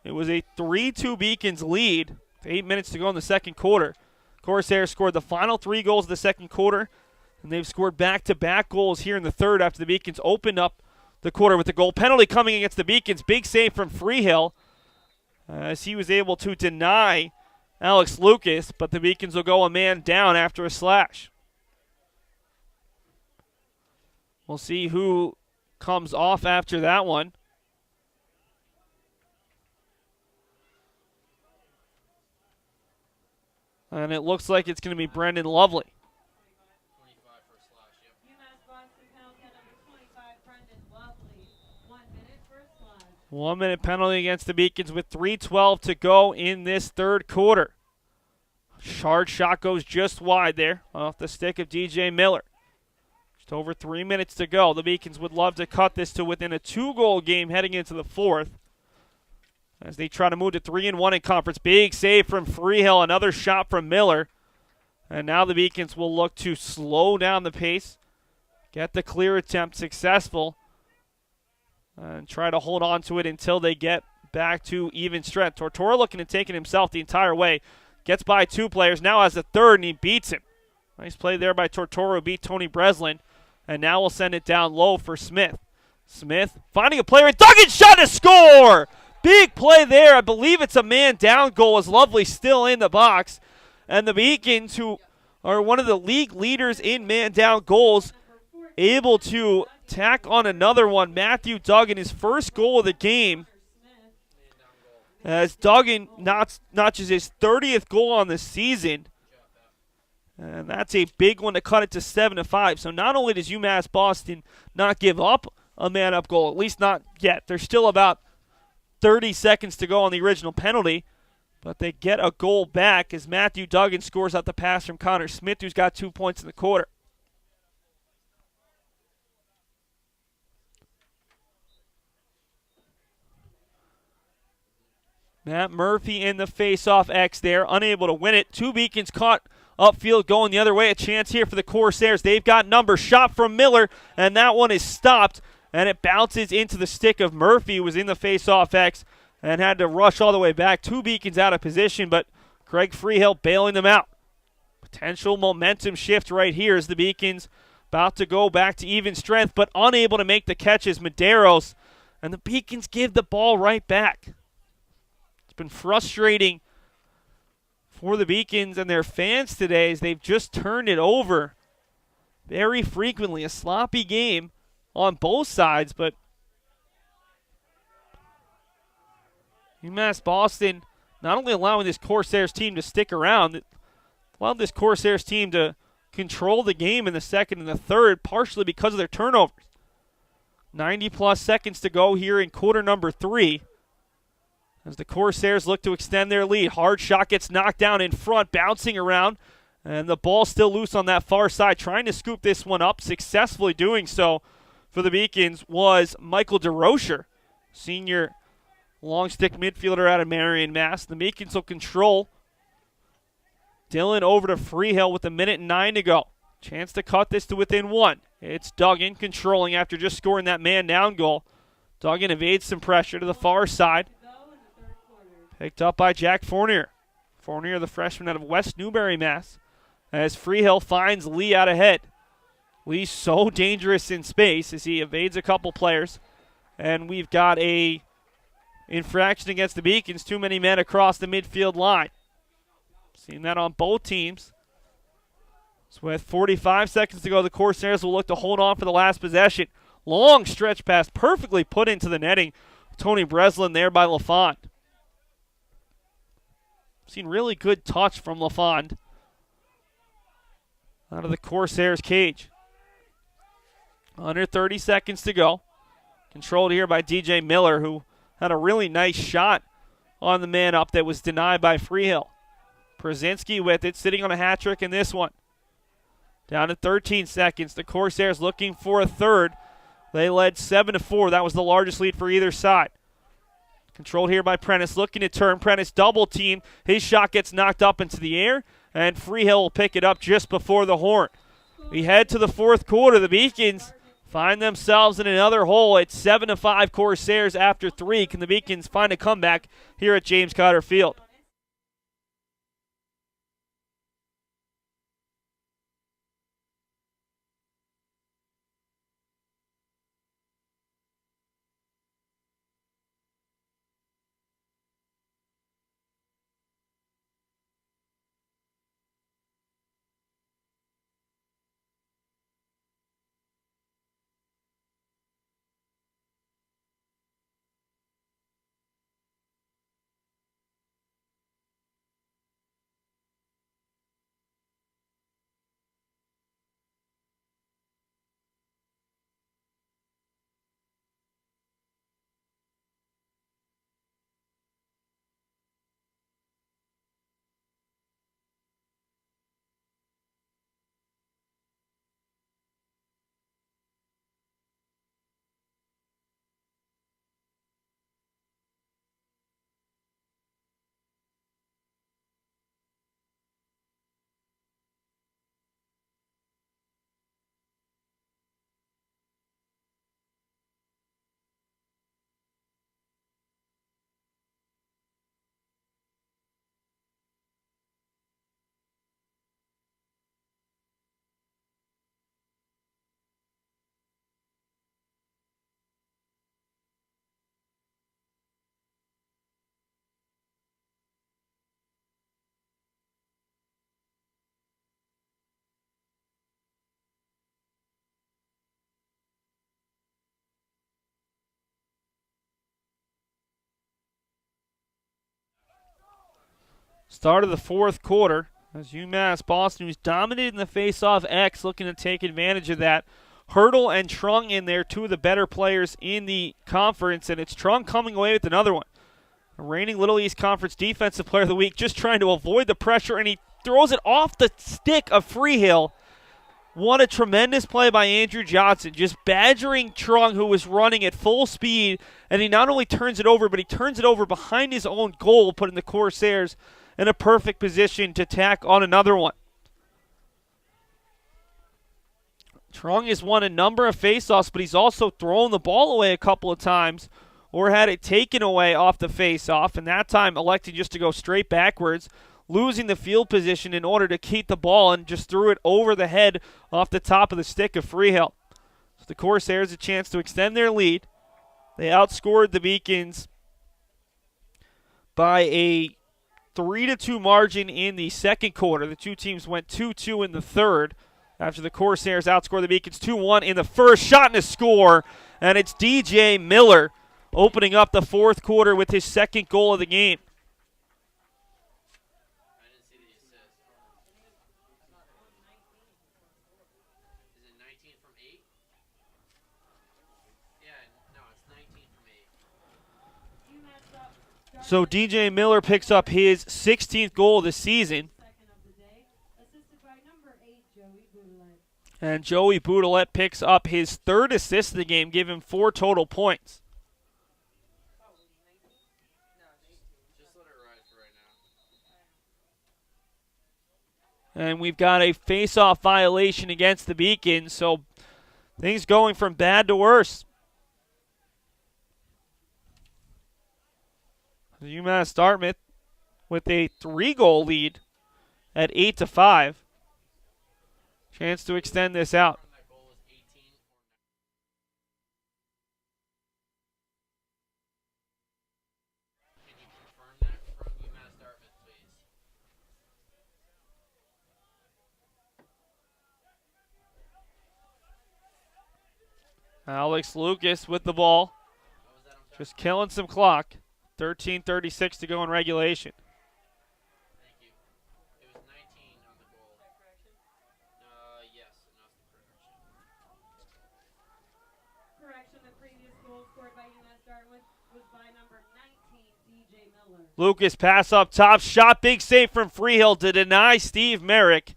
A: It was a 3-2 Beacons lead with 8 minutes to go in the second quarter. Corsairs scored the final 3 goals of the second quarter, and they've scored back-to-back goals here in the third after the Beacons opened up the quarter with the goal penalty coming against the Beacons. Big save from Freehill as he was able to deny Alex Lucas, but the Beacons will go a man down after a slash. We'll see who comes off after that one. And it looks like it's going to be Brendan Lovely.
B: 25 for a slash, yep.
C: UMass Boston penalty on number 25, Brendan Lovely. 1 minute for a slash.
A: 1-minute penalty against the Beacons with 3:12 to go in this third quarter. Hard shot goes just wide there off the stick of DJ Miller. Just over 3 minutes to go. The Beacons would love to cut this to within a 2-goal game heading into the fourth as they try to move to 3-1 in conference. Big save from Freehill, another shot from Miller. And now the Beacons will look to slow down the pace, get the clear attempt successful, and try to hold on to it until they get back to even strength. Tortora looking to take it himself the entire way. Gets by 2 players, now has a third, and he beats him. Nice play there by Tortora, who beat Tony Breslin. And now we'll send it down low for Smith. Smith finding a player, and Duggan shot to score! Big play there. I believe it's a man down goal as Lovely still in the box. And the Beacons, who are one of the league leaders in man down goals, able to tack on another one. Matthew Duggan, his first goal of the game, as Duggan notches his 30th goal on the season. And that's a big one to cut it to 7-5. So not only does UMass Boston not give up a man-up goal, at least not yet. There's still about 30 seconds to go on the original penalty, but they get a goal back as Matthew Duggan scores out the pass from Connor Smith, who's got 2 points in the quarter. Matt Murphy in the face-off X there, unable to win it. 2 Beacons caught upfield going the other way. A chance here for the Corsairs. They've got numbers. Shot from Miller, and that one is stopped, and it bounces into the stick of Murphy, who was in the face-off X and had to rush all the way back. 2 Beacons out of position, but Craig Freehill bailing them out. Potential momentum shift right here as the Beacons about to go back to even strength, but unable to make the catches. Medeiros, and the Beacons give the ball right back. It's been frustrating for the Beacons and their fans today as they've just turned it over very frequently. A sloppy game on both sides, but UMass Boston not only allowing this Corsairs team to stick around, allowed this Corsairs team to control the game in the second and the third, partially because of their turnovers. 90-plus seconds to go here in quarter number 3. As the Corsairs look to extend their lead. Hard shot gets knocked down in front, bouncing around. And the ball still loose on that far side. Trying to scoop this one up, successfully doing so for the Beacons was Michael DeRocher, senior long stick midfielder out of Marion, Mass. The Beacons will control Dillon over to Freehill with 1:09 to go. Chance to cut this to within 1. It's Duggan controlling after just scoring that man-down goal. Duggan evades some pressure to the far side. Picked up by Jack Fournier. Fournier, the freshman out of West Newbury, Mass. As Freehill finds Lee out ahead. Lee's so dangerous in space as he evades a couple players. And we've got a infraction against the Beacons. Too many men across the midfield line. Seen that on both teams. So with 45 seconds to go, the Corsairs will look to hold on for the last possession. Long stretch pass, perfectly put into the netting. Tony Breslin there by LaFond. Seen really good touch from LaFond out of the Corsairs cage. Under 30 seconds to go. Controlled here by DJ Miller, who had a really nice shot on the man up that was denied by Freehill. Przinski with it, sitting on a hat trick in this one. Down to 13 seconds. The Corsairs looking for a third. They led 7-4. That was the largest lead for either side. Controlled here by Prentice, looking to turn. Prentice double team. His shot gets knocked up into the air, and Freehill will pick it up just before the horn. We head to the fourth quarter. The Beacons find themselves in another hole. It's 7-5 Corsairs after 3. Can the Beacons find a comeback here at James Cotter Field? Start of the fourth quarter as UMass Boston, who's dominated in the face-off X, looking to take advantage of that. Hurdle and Trung in there, two of the better players in the conference, and it's Trung coming away with another one. A reigning Little East Conference Defensive Player of the Week, just trying to avoid the pressure, and he throws it off the stick of Freehill. What a tremendous play by Andrew Johnson, just badgering Trung, who was running at full speed, and he not only turns it over, but he turns it over behind his own goal, putting the Corsairs in a perfect position to tack on another one. Trung has won a number of faceoffs, but he's also thrown the ball away a couple of times or had it taken away off the faceoff, and that time elected just to go straight backwards, losing the field position in order to keep the ball and just threw it over the head off the top of the stick of Freehill. So the Corsairs a chance to extend their lead. They outscored the Beacons by a 3-2 margin in the second quarter. The two teams went 2-2 in the third after the Corsairs outscored the Beacons 2-1 in the first. Shot and a score, and it's DJ Miller opening up the fourth quarter with his second goal of the game.
B: I didn't see the assist. Is it 19 from 8? Yeah, no, it's 19 from 8.
A: So DJ Miller picks up his 16th goal of the season. And Joey Boudelet picks up his third assist of the game, giving him 4 total points.
B: Just let it ride for right now.
A: And we've got a face-off violation against the Beacons, so things going from bad to worse. UMass Dartmouth with a 3-goal lead at 8-5. Chance to extend this out.
B: That goal was 18 or can you confirm that from UMass Dartmouth, please?
A: Alex Lucas with the ball.
B: What was that? I'm sorry.
A: Just killing some clock. 13:36 to go in regulation.
B: Thank you. It was 19 on the goal. Yes, and that's the correction.
C: Correction, the previous goal scored by UMass Dartmouth was by number 19, DJ Miller.
A: Lucas pass up top. Shot, big save from Freehill to deny Steve Merrick.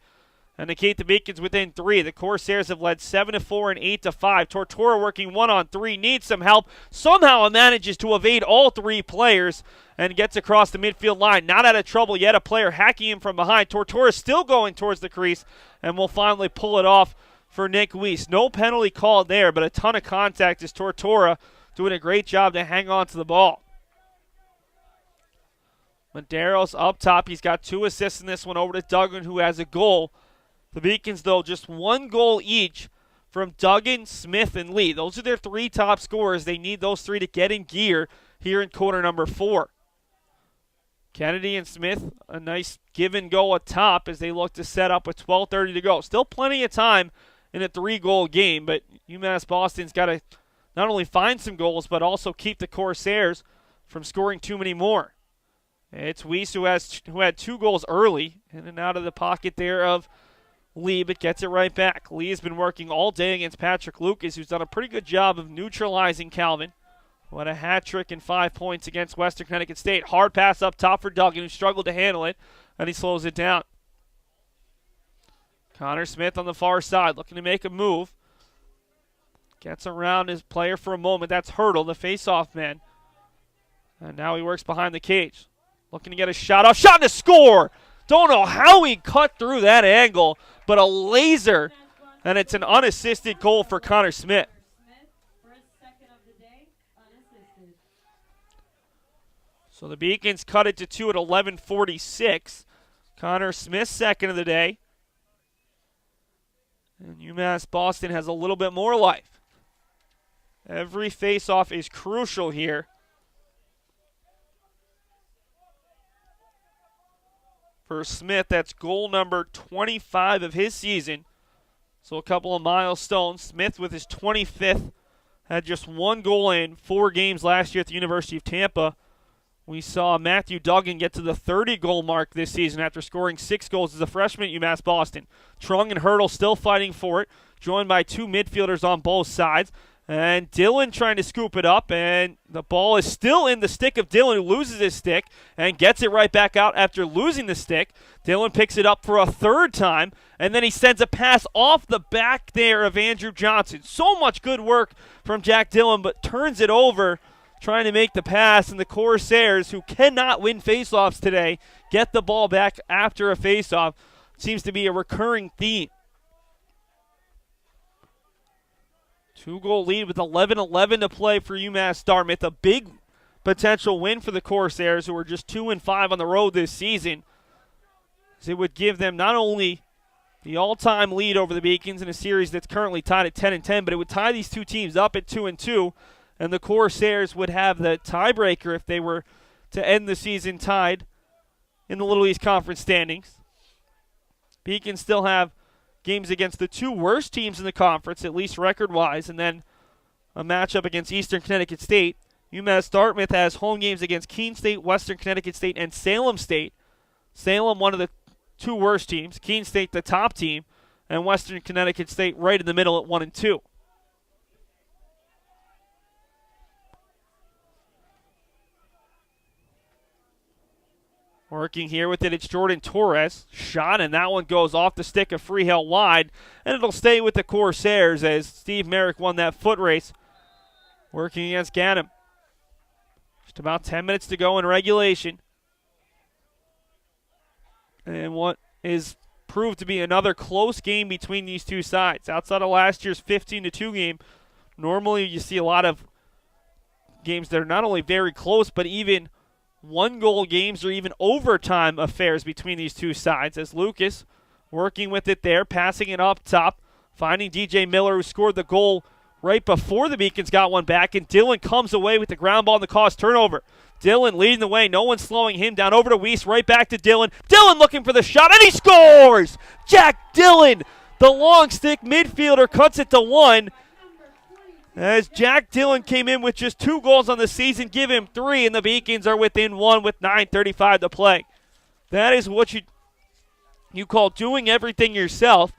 A: And to keep the Beacons within 3. The Corsairs have led 7-4 and 8-5. Tortora working 1-on-3, needs some help. Somehow manages to evade all 3 players and gets across the midfield line. Not out of trouble yet. A player hacking him from behind. Tortora still going towards the crease and will finally pull it off for Nick Weiss. No penalty called there, but a ton of contact as Tortora doing a great job to hang on to the ball. Madero's up top. He's got 2 assists in this one over to Duggan, who has a goal. The Beacons, though, just 1 goal each from Duggan, Smith, and Lee. Those are their 3 top scorers. They need those 3 to get in gear here in quarter number 4. Kennedy and Smith, a nice give and go at top as they look to set up with 12:30 to go. Still plenty of time in a 3-goal game, but UMass Boston's got to not only find some goals, but also keep the Corsairs from scoring too many more. It's Weiss who had 2 goals early, in and out of the pocket there of Lee, but gets it right back. Lee has been working all day against Patrick Lucas, who's done a pretty good job of neutralizing Calvin. What a hat trick and 5 points against Western Connecticut State. Hard pass up top for Duggan, who struggled to handle it, and he slows it down. Connor Smith on the far side, looking to make a move. Gets around his player for a moment. That's Hurdle, the face-off man. And now he works behind the cage. Looking to get a shot off. Shot to score! Don't know how he cut through that angle, but a laser, and it's an unassisted goal for Connor Smith. So the Beacons cut it to 2 at 11:46. Connor Smith, second of the day. And UMass Boston has a little bit more life. Every face-off is crucial here. For Smith, that's goal number 25 of his season. So a couple of milestones. Smith with his 25th had just 1 goal in 4 games last year at the University of Tampa. We saw Matthew Duggan get to the 30-goal mark this season after scoring 6 goals as a freshman at UMass Boston. Trung and Hurdle still fighting for it, joined by 2 midfielders on both sides. And Dillon trying to scoop it up, and the ball is still in the stick of Dillon, who loses his stick and gets it right back out after losing the stick. Dillon picks it up for a 3rd time, and then he sends a pass off the back there of Andrew Johnson. So much good work from Jack Dillon, but turns it over trying to make the pass, and the Corsairs, who cannot win faceoffs today, get the ball back after a faceoff. Seems to be a recurring theme. 2-goal lead with 11:11 to play for UMass Dartmouth. A big potential win for the Corsairs, who are just 2-5 on the road this season. As it would give them not only the all-time lead over the Beacons in a series that's currently tied at 10-10, but it would tie these 2 teams up at 2-2, and the Corsairs would have the tiebreaker if they were to end the season tied in the Little East Conference standings. Beacons still have games against the 2 worst teams in the conference, at least record-wise, and then a matchup against Eastern Connecticut State. UMass Dartmouth has home games against Keene State, Western Connecticut State, and Salem State. Salem, one of the 2 worst teams. Keene State, the top team, and Western Connecticut State right in the middle at 1-2. Working here with it, it's Jordan Torres. Shot, and that one goes off the stick of Freehill wide, and it'll stay with the Corsairs as Steve Merrick won that foot race. Working against Ganem. Just about 10 minutes to go in regulation. And what is proved to be another close game between these two sides. Outside of last year's 15-2 game, normally you see a lot of games that are not only very close, but even one-goal games or even overtime affairs between these two sides. As Lucas working with it there, passing it up top, finding DJ Miller, who scored the goal right before the Beacons got one back, and Dylan comes away with the ground ball and the cause turnover. Dylan leading the way. No one slowing him down. Over to Weiss. Right back to Dylan. Dylan looking for the shot, and he scores! Jack Dylan, the long stick midfielder, cuts it to 1. As Jack Dylan came in with just 2 goals on the season, give him 3, and the Beacons are within 1 with 9:35 to play. That is what you call doing everything yourself,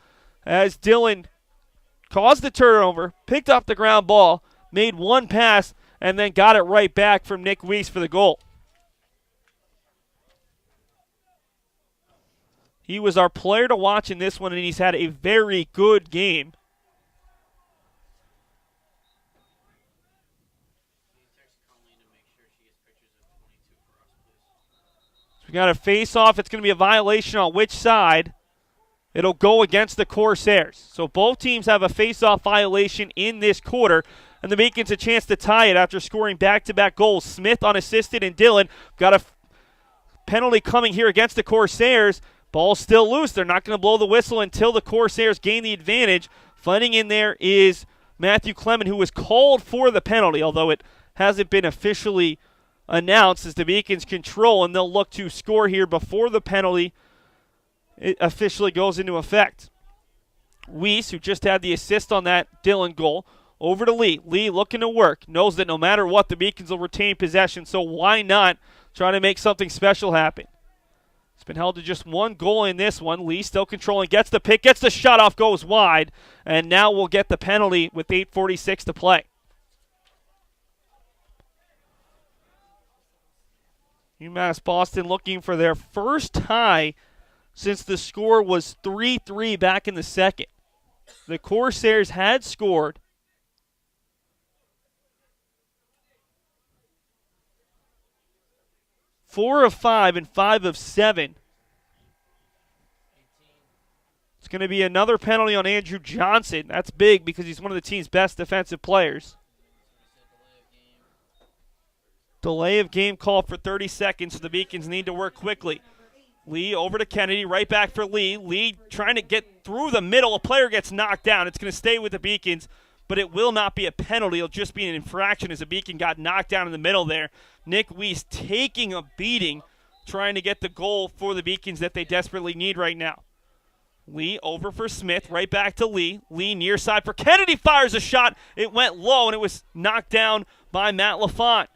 A: as Dylan caused the turnover, picked up the ground ball, made 1 pass, and then got it right back from Nick Weiss for the goal. He was our player to watch in this one, and he's had a very good game. So we got a face-off. It's going to be a violation on which side? It'll go against the Corsairs. So both teams have a face-off violation in this quarter, and the Beacons a chance to tie it after scoring back-to-back goals. Smith unassisted, and Dylan got a penalty coming here against the Corsairs. Ball still loose. They're not going to blow the whistle until the Corsairs gain the advantage. Fighting in there is Matthew Clement, who was called for the penalty, although it hasn't been officially announced, as the Beacons control, and they'll look to score here before the penalty it officially goes into effect. Weiss, who just had the assist on that Dylan goal, over to Lee. Lee looking to work, knows that no matter what, the Beacons will retain possession, so why not try to make something special happen? It's been held to just 1 goal in this one. Lee still controlling, gets the pick, gets the shot off, goes wide, and now we'll get the penalty with 8:46 to play. UMass Boston looking for their first tie since the score was 3-3 back in the second. The Corsairs had scored four of 5 and 5 of 7. It's going to be another penalty on Andrew Johnson. That's big because he's one of the team's best defensive players. Delay of game call for 30 seconds, so the Beacons need to work quickly. Lee over to Kennedy, right back for Lee. Lee trying to get through the middle. A player gets knocked down. It's going to stay with the Beacons, but it will not be a penalty. It'll just be an infraction as a Beacon got knocked down in the middle there. Nick Weiss taking a beating, trying to get the goal for the Beacons that they desperately need right now. Lee over for Smith, right back to Lee. Lee near side for Kennedy, fires a shot. It went low, and it was knocked down by Matt LaFont.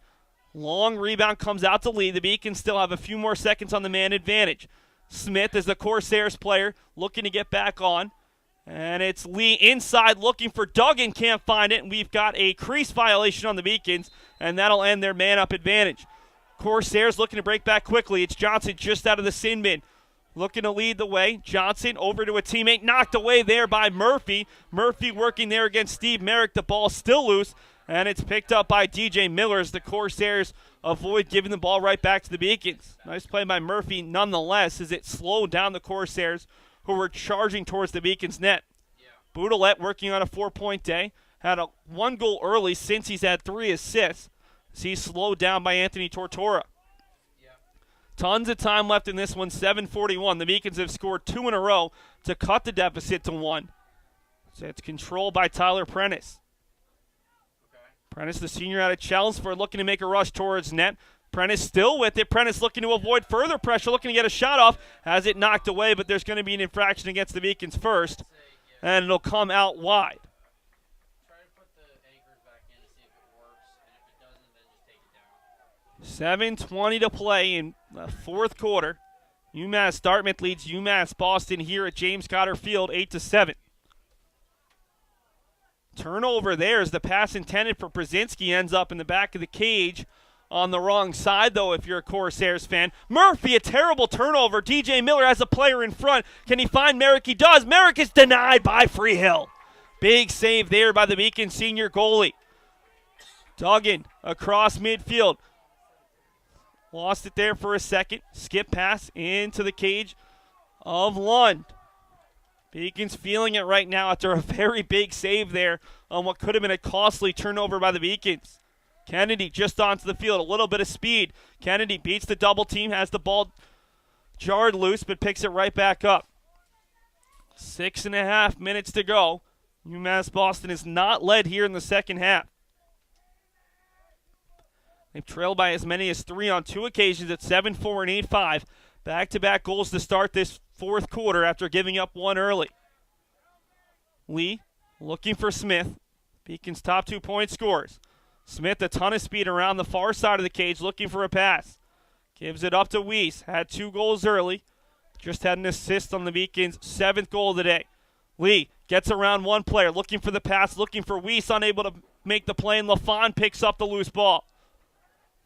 A: Long rebound comes out to Lee. The Beacons still have a few more seconds on the man advantage. Smith is the Corsairs player looking to get back on. And it's Lee inside looking for Duggan. Can't find it. And we've got a crease violation on the Beacons. And that'll end their man-up advantage. Corsairs looking to break back quickly. It's Johnson just out of the sin bin. Looking to lead the way. Johnson over to a teammate. Knocked away there by Murphy. Murphy working there against Steve Merrick. The ball still loose. And it's picked up by DJ Miller as the Corsairs avoid giving the ball right back to the Beacons. Nice play by Murphy nonetheless as it slowed down the Corsairs who were charging towards the Beacons net. Yeah. Boudelet working on a 4-point day. Had a 1 goal early since he's had 3 assists. So he's slowed down by Anthony Tortora. Yeah. Tons of time left in this one, 7:41. The Beacons have scored 2 in a row to cut the deficit to 1. So it's controlled by Tyler Prentice. Prentice, the senior out of Chelmsford, looking to make a rush towards net. Prentice still with it. Prentice looking to avoid further pressure, looking to get a shot off. Has it knocked away, but there's going to be an infraction against the Beacons first, and it'll come out wide.
B: Try to put the anchors back in to see if it works, and if it doesn't, then just take it down.
A: 7:20 to play in the fourth quarter. UMass Dartmouth leads UMass Boston here at James Cotter Field 8-7. Turnover there as the pass intended for Brzezinski ends up in the back of the cage on the wrong side, though, if you're a Corsairs fan. Murphy, a terrible turnover. DJ Miller has a player in front. Can he find Merrick? He does. Merrick is denied by Freehill. Big save there by the Beacon senior goalie. Duggan across midfield. Lost it there for a second. Skip pass into the cage of Lund. Beacon's feeling it right now after a very big save there on what could have been a costly turnover by the Beacons. Kennedy just onto the field, a little bit of speed. Kennedy beats the double team, has the ball jarred loose, but picks it right back up. 6.5 minutes to go. UMass Boston is not led here in the second half. They've trailed by as many as 3 on 2 occasions at 7-4 and 8-5. Back-to-back goals to start this fourth quarter after giving up one early. Lee looking for Smith. Beacon's top 2-point scorers. Smith, a ton of speed around the far side of the cage, looking for a pass. Gives it up to Weiss. Had 2 goals early. Just had an assist on the Beacons' 7th goal of the day. Lee gets around one player, looking for the pass, looking for Weiss, unable to make the play, and LaFon picks up the loose ball.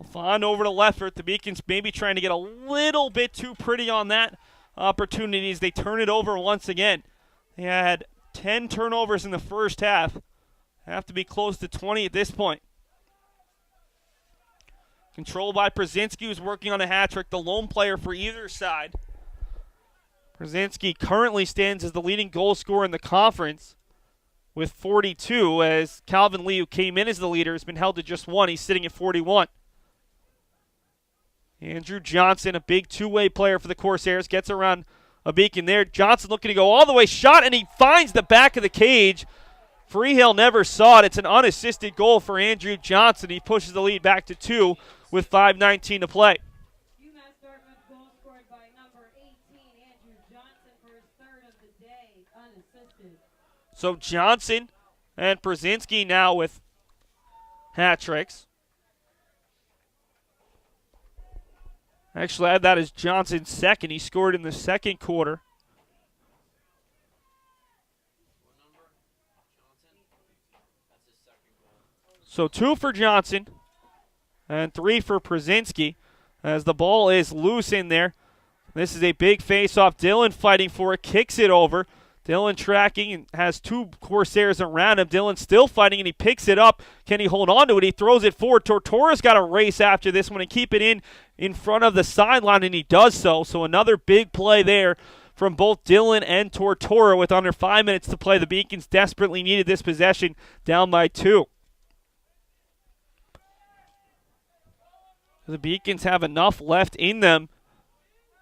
A: LaFon over to Leffert. The Beacons maybe trying to get a little bit too pretty on that opportunity as they turn it over once again. They had 10 turnovers in the first half. Have to be close to 20 at this point. Controlled by Przinski, who's working on a hat trick, the lone player for either side. Przinski currently stands as the leading goal scorer in the conference with 42, as Calvin Lee, who came in as the leader, has been held to just 1. He's sitting at 41. Andrew Johnson, a big two-way player for the Corsairs, gets around a Beacon there. Johnson looking to go all the way, shot, and he finds the back of the cage. Freehill never saw it. It's an unassisted goal for Andrew Johnson. He pushes the lead back to 2 with 5:19 to play.
C: UMass Dartmouth goal scored by number 18, Andrew Johnson, for his 3rd of the day, unassisted.
A: So Johnson and Przinski now with hat tricks. Actually, I had that as Johnson's second. He scored in the second quarter.
B: What number? Johnson? That's his 2nd goal.
A: So 2 for Johnson and 3 for Przinski as the ball is loose in there. This is a big face-off. Dillon fighting for it, kicks it over. Dillon tracking and has 2 Corsairs around him. Dillon still fighting, and he picks it up. Can he hold on to it? He throws it forward. Tortora's got to race after this one and keep it in front of the sideline, and he does so. So another big play there from both Dillon and Tortora with under 5 minutes to play. The Beacons desperately needed this possession, down by 2. The Beacons have enough left in them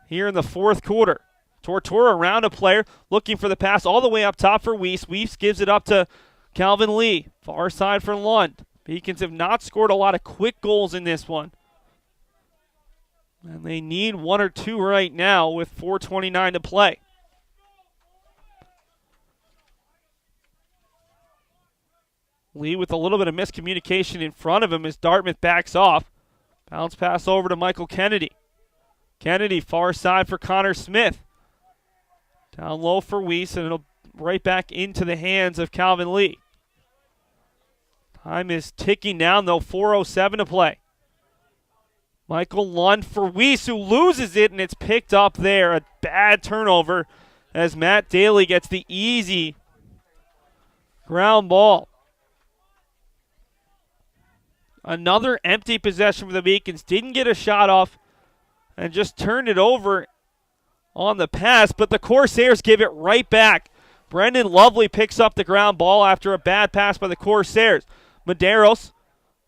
A: here in the fourth quarter. Tortora around a player, looking for the pass all the way up top for Weiss. Weiss gives it up to Calvin Lee. Far side for Lund. Beacons have not scored a lot of quick goals in this one. And they need 1 or 2 right now with 4:29 to play. Lee with a little bit of miscommunication in front of him as Dartmouth backs off. Bounce pass over to Michael Kennedy. Kennedy far side for Connor Smith. Down low for Weiss, and it'll right back into the hands of Calvin Lee. Time is ticking down, though. 4:07 to play. Michael Lund for Weiss, who loses it, and it's picked up there. A bad turnover as Matt Daly gets the easy ground ball. Another empty possession for the Beacons. Didn't get a shot off and just turned it over on the pass, but the Corsairs give it right back. Brendan Lovely picks up the ground ball after a bad pass by the Corsairs. Medeiros,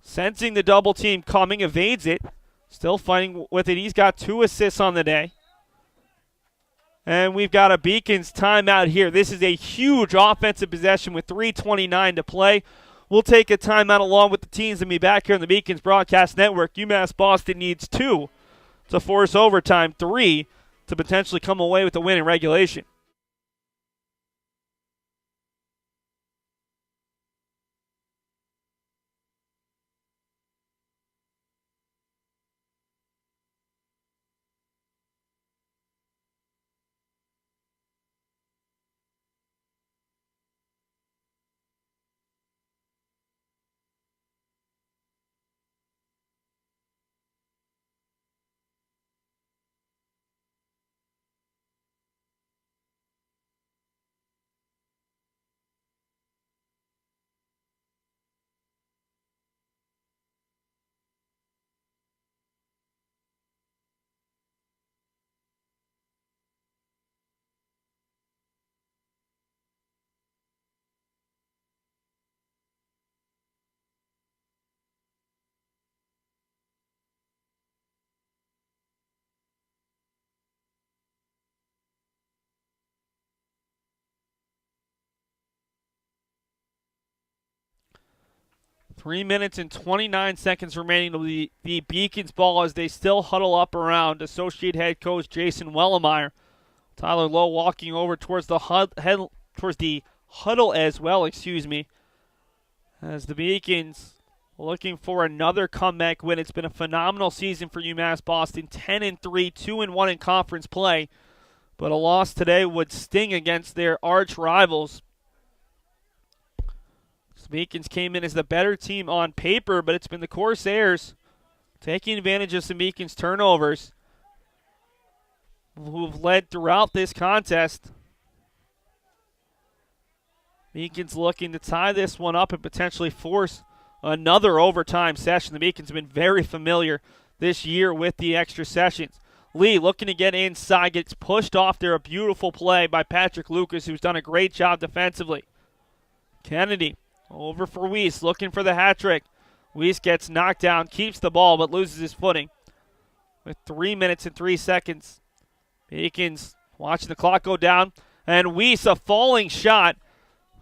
A: sensing the double team coming, evades it. Still fighting with it. He's got 2 assists on the day. And we've got a Beacons timeout here. This is a huge offensive possession with 3:29 to play. We'll take a timeout along with the teams and be back here on the Beacons Broadcast Network. UMass Boston needs 2 to force overtime, 3 to potentially come away with a win in regulation. 3 minutes and 29 seconds remaining to the Beacons ball as they still huddle up around associate head coach Jason Wellemeyer. Tyler Lowe walking over towards the huddle as well, as the Beacons looking for another comeback win. It's been a phenomenal season for UMass Boston, 10-3, 2-1 in conference play, but a loss today would sting against their arch rivals. The Beacons came in as the better team on paper, but it's been the Corsairs taking advantage of some Beacons turnovers who've led throughout this contest. Beacons looking to tie this one up and potentially force another overtime session. The Beacons have been very familiar this year with the extra sessions. Lee looking to get inside, gets pushed off there. A beautiful play by Patrick Lucas, who's done a great job defensively. Kennedy over for Weiss, looking for the hat trick. Weiss gets knocked down, keeps the ball, but loses his footing. With 3 minutes and 3 seconds, Beacons watching the clock go down. And Weiss, a falling shot,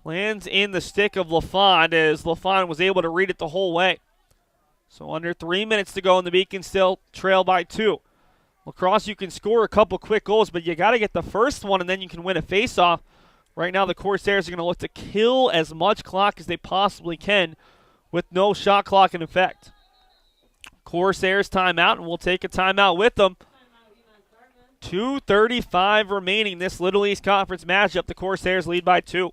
A: lands in the stick of LaFond as LaFond was able to read it the whole way. So under 3 minutes to go, and the Beacons still trail by 2. Lacrosse, you can score a couple quick goals, but you got to get the first one, and then you can win a faceoff. Right now, the Corsairs are going to look to kill as much clock as they possibly can with no shot clock in effect. Corsairs timeout, and we'll take a timeout with them. 2:35 remaining this Little East Conference matchup. The Corsairs lead by 2.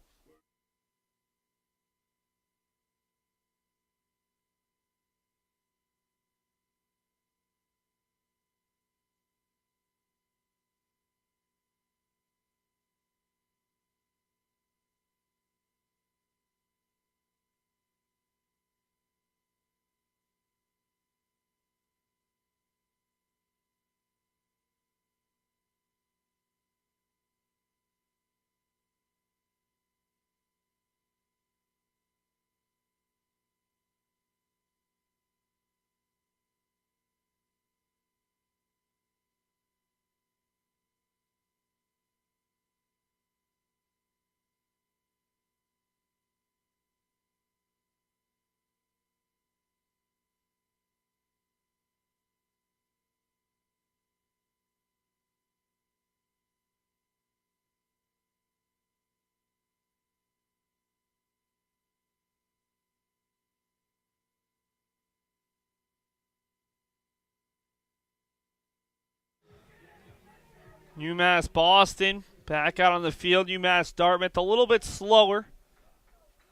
A: UMass Boston back out on the field. UMass Dartmouth a little bit slower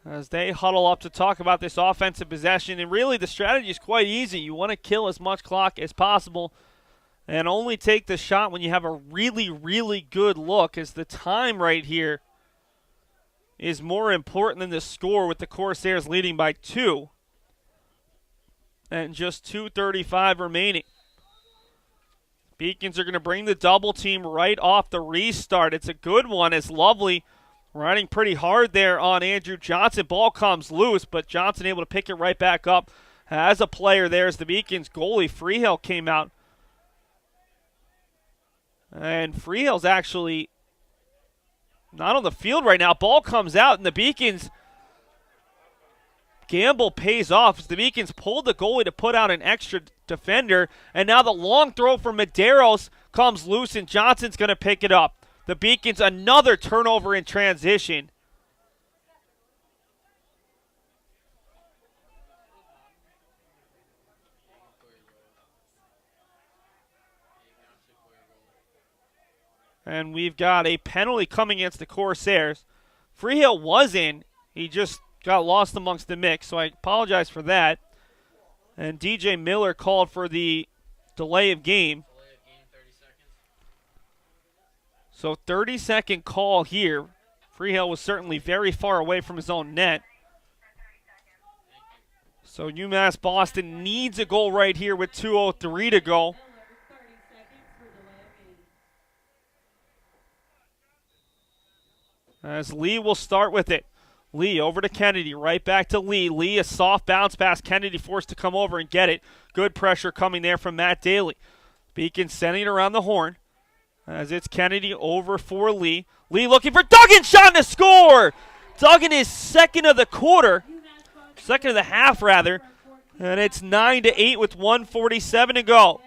A: as they huddle up to talk about this offensive possession. And really the strategy is quite easy. You want to kill as much clock as possible and only take the shot when you have a really, really good look, as the time right here is more important than the score, with the Corsairs leading by 2 and just 2:35 remaining. Beacons are going to bring the double team right off the restart. It's a good one as Lovely riding pretty hard there on Andrew Johnson. Ball comes loose, but Johnson able to pick it right back up as a player there as the Beacons goalie Freehill came out. And Freehill's actually not on the field right now. Ball comes out, and the Beacons gamble pays off as the Beacons pulled the goalie to put out an extra defender, and now the long throw from Medeiros comes loose, and Johnson's going to pick it up. The Beacons, another turnover in transition. And we've got a penalty coming against the Corsairs. Freehill was in. He just got lost amongst the mix, so I apologize for that. And DJ Miller called for the delay of game.
B: 30 seconds.
A: So 30-second call here. Freehill was certainly very far away from his own net. So UMass Boston needs a goal right here with 2:03 to go. As Lee will start with it. Lee over to Kennedy, right back to Lee. Lee, a soft bounce pass. Kennedy forced to come over and get it. Good pressure coming there from Matt Daly. Beacon sending it around the horn as it's Kennedy over for Lee. Lee looking for Duggan, shot to score! Duggan is second of the quarter. second of the half rather, and it's 9-8 with 1:47 to go.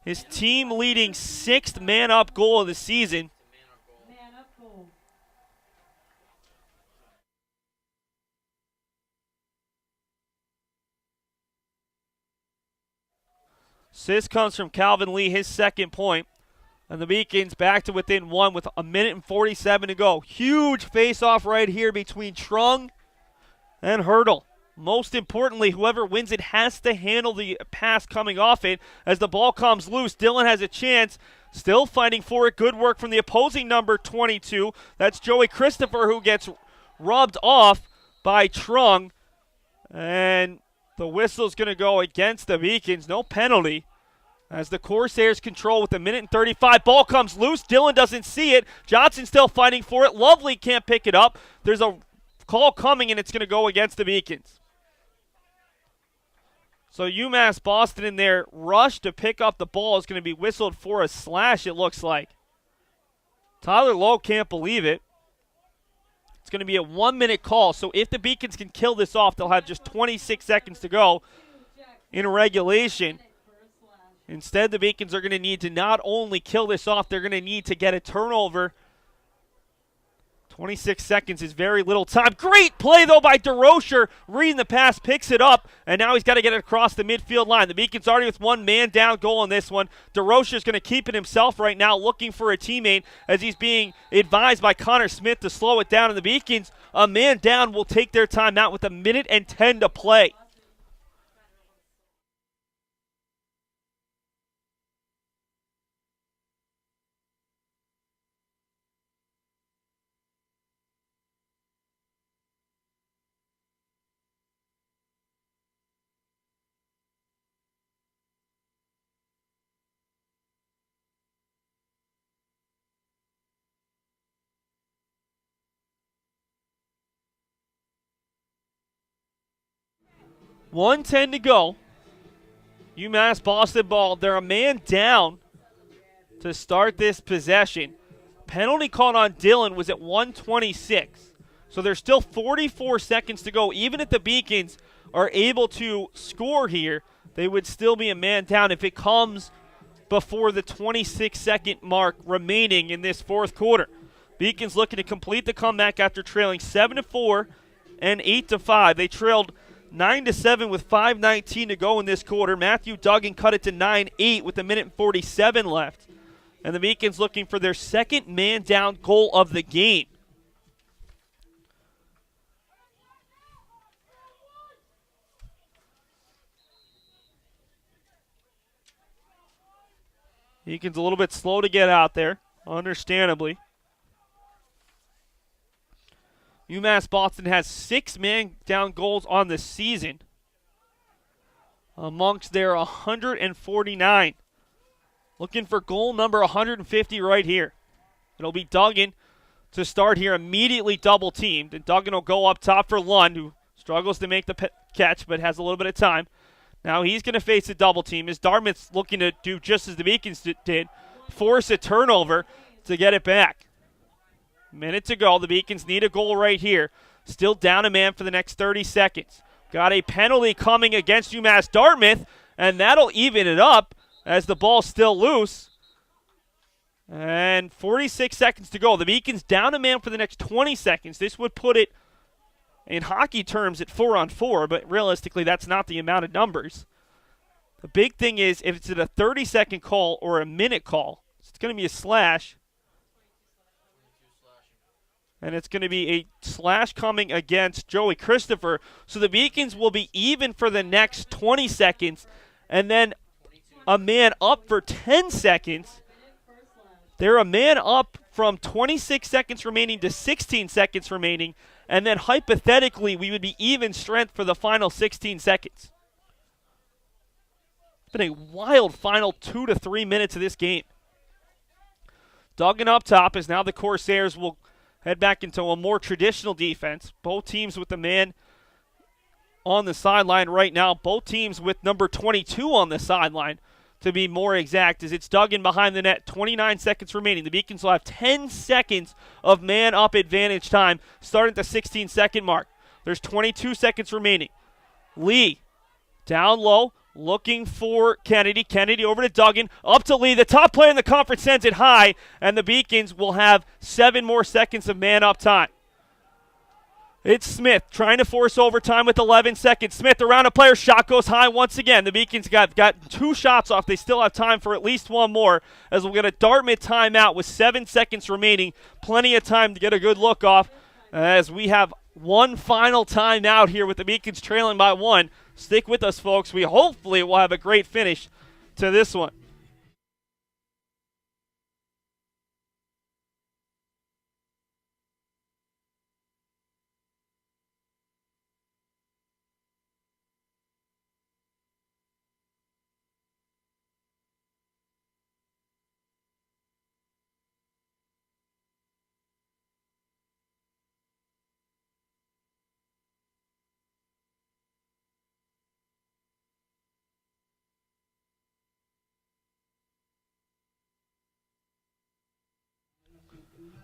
A: His team leading 6th man-up goal of the season.
C: Man up goal.
A: Assist comes from Calvin Lee, his second point. And the Beacons back to within 1 with 1:47 to go. Huge face-off right here between Trung and Hurdle. Most importantly, whoever wins it has to handle the pass coming off it. As the ball comes loose, Dylan has a chance. Still fighting for it. Good work from the opposing number 22. That's Joey Christopher, who gets rubbed off by Trung. And the whistle's going to go against the Beacons. No penalty. As the Corsairs control with 1:35. Ball comes loose. Dylan doesn't see it. Johnson still fighting for it. Lovely can't pick it up. There's a call coming, and it's going to go against the Beacons. So UMass Boston in their rush to pick up the ball is going to be whistled for a slash, it looks like. Tyler Lowe can't believe it. It's going to be a 1-minute call. So if the Beacons can kill this off, they'll have just 26 seconds to go in regulation. Instead, the Beacons are going to need to not only kill this off, they're going to need to get a turnover. 26 seconds is very little time. Great play, though, by DeRocher. Reading the pass, picks it up, and now he's got to get it across the midfield line. The Beacons already with one man down goal on this one. DeRocher's going to keep it himself right now, looking for a teammate as he's being advised by Connor Smith to slow it down. And the Beacons, a man down, will take their time out with 1:10 to play. $1:10 to go. UMass Boston ball. They're a man down to start this possession. Penalty called on Dylan was at 1:26. So there's still 44 seconds to go. Even if the Beacons are able to score here, they would still be a man down if it comes before the 26-second mark remaining in this fourth quarter. Beacons looking to complete the comeback after trailing 7-4 and 8-5. They trailed 9-7 with 5:19 to go in this quarter. Matthew Duggan cut it to 9-8 with 1:47 left. And the Beacons looking for their second man down goal of the game. Beacons a little bit slow to get out there, understandably. UMass Boston has 6 man down goals on the season amongst their 149. Looking for goal number 150 right here. It'll be Duggan to start here, immediately double teamed. And Duggan will go up top for Lund, who struggles to make the catch but has a little bit of time. Now he's going to face a double team as Dartmouth's looking to do just as the Beacons did, force a turnover to get it back. Minute to go. The Beacons need a goal right here. Still down a man for the next 30 seconds. Got a penalty coming against UMass Dartmouth, and that'll even it up as the ball's still loose. And 46 seconds to go. The Beacons down a man for the next 20 seconds. This would put it in hockey terms at 4-on-4, but realistically that's not the amount of numbers. The big thing is if it's at a 30-second call or a minute call, it's going to be a slash. And it's going to be a slash coming against Joey Christopher. So the Beacons will be even for the next 20 seconds. And then a man up for 10 seconds. They're a man up from 26 seconds remaining to 16 seconds remaining. And then hypothetically, we would be even strength for the final 16 seconds. It's been a wild final 2 to 3 minutes of this game. Duggan up top as now the Corsairs will head back into a more traditional defense. Both teams with the man on the sideline right now. Both teams with number 22 on the sideline, to be more exact, as it's Duggan behind the net. 29 seconds remaining. The Beacons will have 10 seconds of man-up advantage time starting at the 16-second mark. There's 22 seconds remaining. Lee down low, looking for Kennedy. Kennedy over to Duggan, up to Lee. The top player in the conference sends it high, and the Beacons will have 7 more seconds of man-up time. It's Smith trying to force overtime with 11 seconds. Smith around a player, shot goes high once again. The Beacons got 2 shots off. They still have time for at least one more, as we'll get a Dartmouth timeout with 7 seconds remaining. Plenty of time to get a good look off, as we have one final timeout here with the Beacons trailing by 1. Stick with us, folks. We hopefully will have a great finish to this one.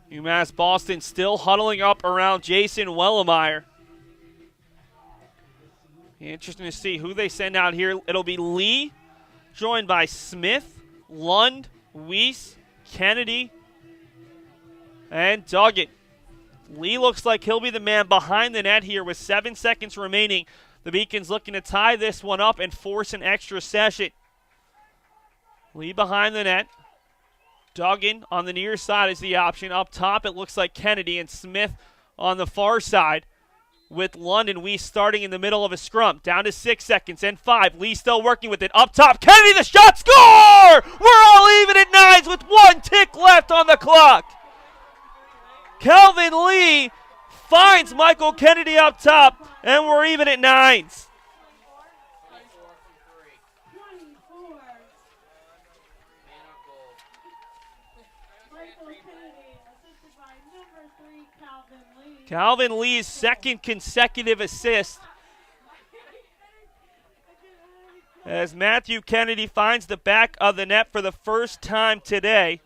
A: UMass Boston still huddling up around Jason Wellemeyer. Interesting to see who they send out here. It'll be Lee, joined by Smith, Lund, Weiss, Kennedy, and Duggan. Lee looks like he'll be the man behind the net here with 7 seconds remaining. The Beacons looking to tie this one up and force an extra session. Lee behind the net. Duggan on the near side is the option. Up top, it looks like Kennedy and Smith on the far side, with Lund and Weiss starting in the middle of a scrum. Down to 6 seconds and 5. Lee still working with it. Up top, Kennedy, the shot, score! We're all even at 9s with 1 tick left on the clock. Calvin Lee finds Michael Kennedy up top, and we're even at 9s.
C: 24. Michael Kennedy, assisted by number 3, Calvin Lee.
A: Calvin Lee's second consecutive assist, as Matthew Kennedy finds the back of the net for the first time today.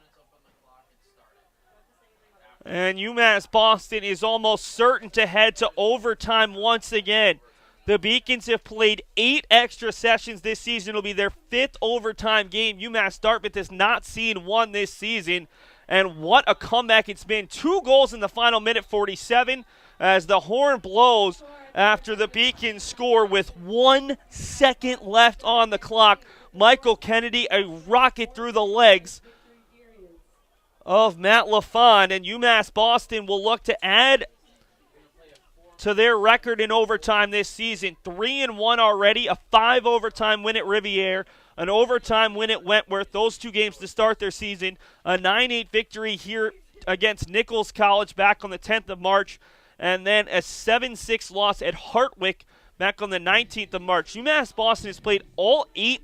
A: And UMass Boston is almost certain to head to overtime once again. The Beacons have played 8 extra sessions this season. It'll be their 5th overtime game. UMass Dartmouth has not seen one this season. And what a comeback it's been. 2 goals in the final minute, 47, as the horn blows after the Beacons score with 1 second left on the clock. Michael Kennedy, a rocket through the legs of Matt LaFond, and UMass Boston will look to add to their record in overtime this season. 3-1 already, a 5 overtime win at Riviere, an overtime win at Wentworth, those 2 games to start their season, a 9-8 victory here against Nichols College back on the 10th of March, and then a 7-6 loss at Hartwick back on the 19th of March. UMass Boston has played all 8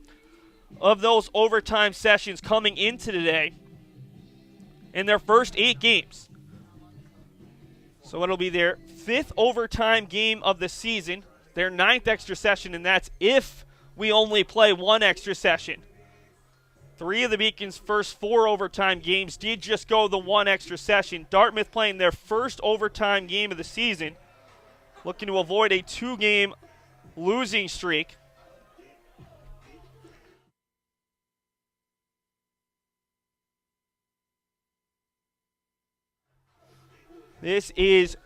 A: of those overtime sessions coming into today in their first 8 games. So it'll be their 5th overtime game of the season, their 9th extra session, and that's if we only play 1 extra session. 3 of the Beacons' first 4 overtime games did just go the 1 extra session. Dartmouth playing their first overtime game of the season, looking to avoid a 2-game losing streak. This is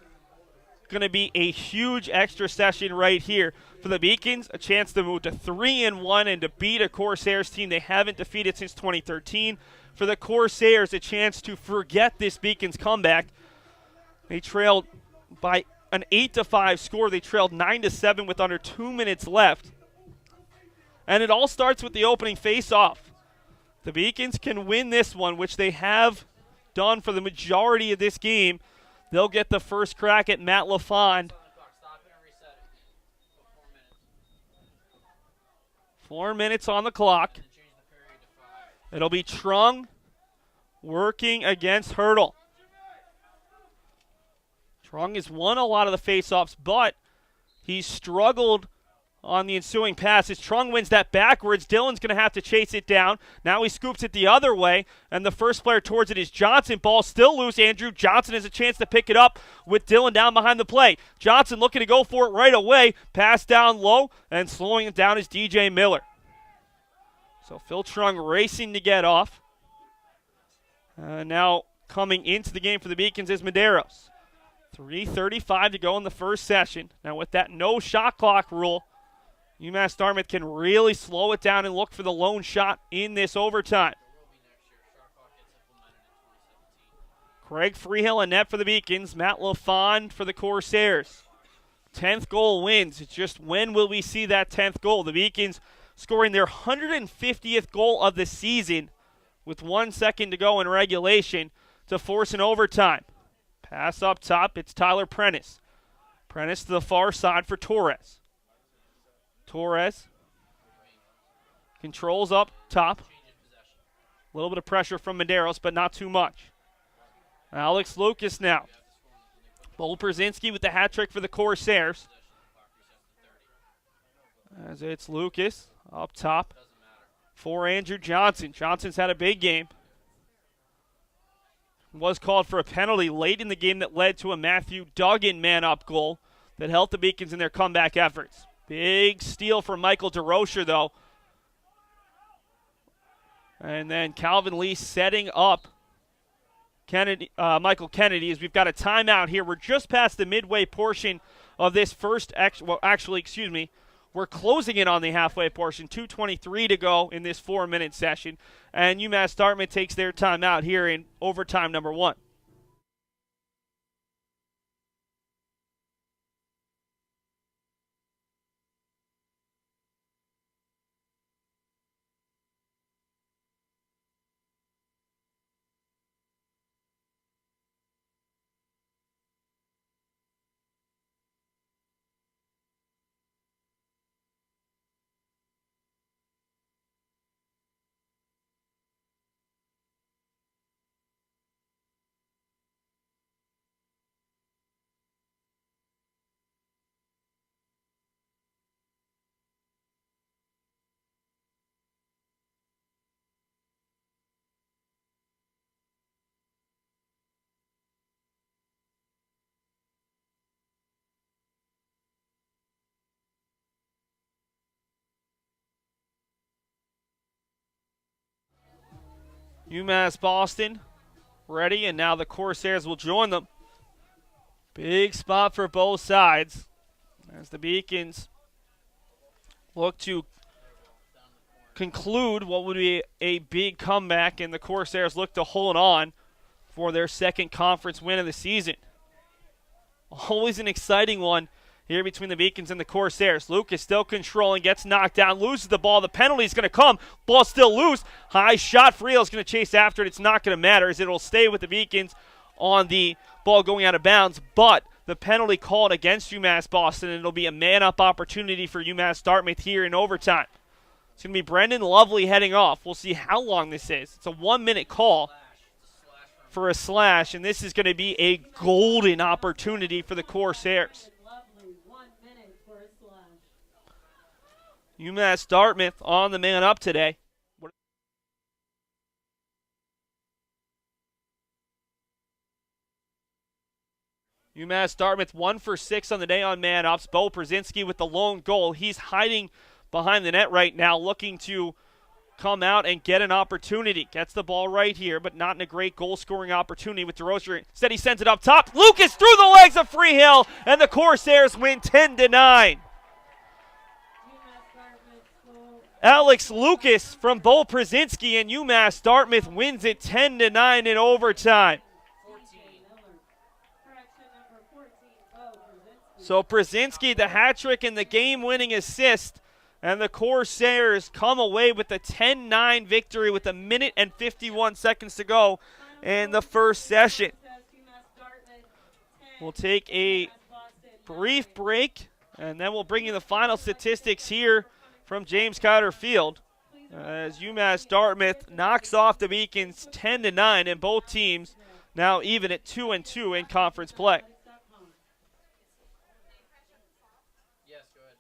A: going to be a huge extra session right here for the Beacons, a chance to move to 3-1 and to beat a Corsairs team they haven't defeated since 2013. For the Corsairs, a chance to forget this Beacons comeback. They trailed by an 8-5 score. They trailed 9-7 with under 2 minutes left. And it all starts with the opening face-off. The Beacons can win this one, which they have done for the majority of this game. They'll get the first crack at Matt LaFond. 4 minutes on the clock. It'll be Trung working against Hurdle. Trung has won a lot of the faceoffs, but he's struggled on the ensuing pass as Trung wins that backwards. Dillon's going to have to chase it down. Now he scoops it the other way, and the first player towards it is Johnson. Ball still loose. Andrew Johnson has a chance to pick it up with Dillon down behind the play. Johnson looking to go for it right away. Pass down low, and slowing it down is DJ Miller. So Phil Trung racing to get off. Now coming into the game for the Beacons is Medeiros. 3:35 to go in the first session. Now with that no shot clock rule, UMass Dartmouth can really slow it down and look for the lone shot in this overtime. Craig Freehill in net for the Beacons. Matt LaFond for the Corsairs. 10th goal wins. It's just when will we see that 10th goal? The Beacons scoring their 150th goal of the season with 1 second to go in regulation to force an overtime. Pass up top. It's Tyler Prentice. Prentice to the far side for Torres. Torres controls up top. A little bit of pressure from Medeiros, but not too much. Alex Lucas now. Bo Brzezinski with the hat trick for the Corsairs. As it's Lucas up top for Andrew Johnson. Johnson's had a big game. Was called for a penalty late in the game that led to a Matthew Duggan man-up goal that helped the Beacons in their comeback efforts. Big steal from Michael DeRocher, though. And then Calvin Lee setting up Michael Kennedy as we've got a timeout here. We're just past the midway portion of this first, we're closing in on the halfway portion. 2:23 to go in this 4-minute session. And UMass Dartmouth takes their timeout here in overtime number 1. UMass Boston ready, and now the Corsairs will join them. Big spot for both sides as the Beacons look to conclude what would be a big comeback, and the Corsairs look to hold on for their second conference win of the season. Always an exciting one here between the Beacons and the Corsairs. Lucas still controlling, gets knocked down, loses the ball. The penalty is going to come. Ball still loose. High shot. Freehill is going to chase after it. It's not going to matter as it will stay with the Beacons on the ball going out of bounds. But the penalty called against UMass Boston, and it'll be a man-up opportunity for UMass Dartmouth here in overtime. It's going to be Brendan Lovely heading off. We'll see how long this is. It's a 1-minute call for a slash, and this is going to be a golden opportunity for the Corsairs. UMass Dartmouth on the man up today. UMass Dartmouth 1 for 6 on the day on man ups. Bo Brzezinski with the lone goal. He's hiding behind the net right now, looking to come out and get an opportunity. Gets the ball right here, but not in a great goal-scoring opportunity with DeRocher. Instead, he sends it up top. Lucas through the legs of Freehill, and the Corsairs win 10-9. Alex Lucas from Bo Brzezinski, and UMass Dartmouth wins it 10-9 in overtime. So Brzezinski, the hat trick and the game-winning assist, and the Corsairs come away with a 10-9 victory with 1 minute and 51 seconds to go in the first session. We'll take a brief break, and then we'll bring you the final statistics here from James Cotter Field as UMass Dartmouth knocks off the Beacons 10-9, and both teams now even at 2-2 in conference play.
B: Yes, go ahead.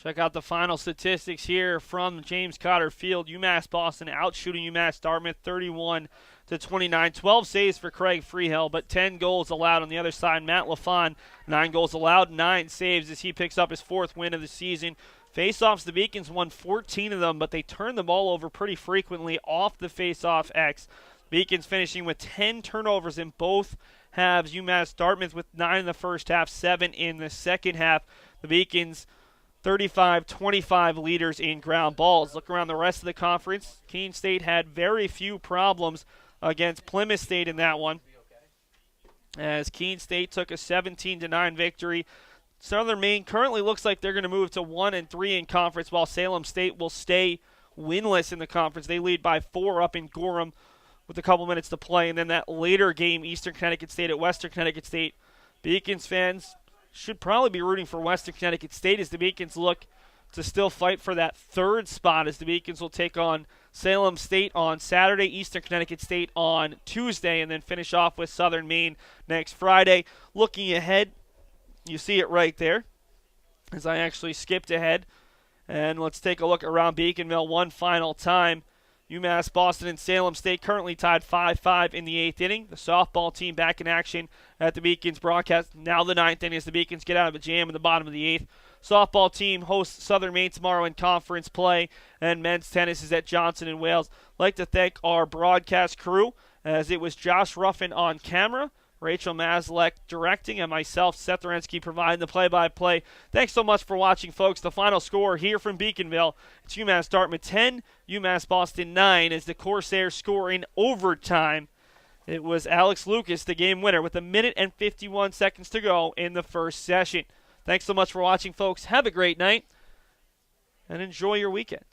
A: Check out the final statistics here from James Cotter Field. UMass Boston outshooting UMass Dartmouth 31-29. 12 saves for Craig Freehill, but 10 goals allowed on the other side. Matt LaFon, 9 goals allowed, 9 saves as he picks up his 4th win of the season. Faceoffs, the Beacons won 14 of them, but they turned the ball over pretty frequently off the faceoff X. Beacons finishing with 10 turnovers in both halves. UMass Dartmouth with 9 in the first half, 7 in the second half. The Beacons 35-25 leaders in ground balls. Look around the rest of the conference. Keene State had very few problems against Plymouth State in that one, as Keene State took a 17-9 victory. Southern Maine currently looks like they're going to move to 1-3 in conference, while Salem State will stay winless in the conference. They lead by 4 up in Gorham with a couple minutes to play. And then that later game, Eastern Connecticut State at Western Connecticut State. Beacons fans should probably be rooting for Western Connecticut State as the Beacons look to still fight for that 3rd spot, as the Beacons will take on Salem State on Saturday, Eastern Connecticut State on Tuesday, and then finish off with Southern Maine next Friday. Looking ahead, you see it right there as I actually skipped ahead. And let's take a look around Beaconville one final time. UMass Boston and Salem State currently tied 5-5 in the 8th inning. The softball team back in action at the Beacons broadcast. Now the 9th inning as the Beacons get out of a jam in the bottom of the 8th. Softball team hosts Southern Maine tomorrow in conference play, and men's tennis is at Johnson and Wales. I'd like to thank our broadcast crew, as it was Josh Ruffin on camera, Rachel Mazlek directing, and myself, Seth Orensky, providing the play-by-play. Thanks so much for watching, folks. The final score here from Beaconville, it's UMass Dartmouth 10, UMass Boston 9, as the Corsairs score in overtime. It was Alex Lucas, the game winner, with 1 minute and 51 seconds to go in the first session. Thanks so much for watching, folks. Have a great night, and enjoy your weekend.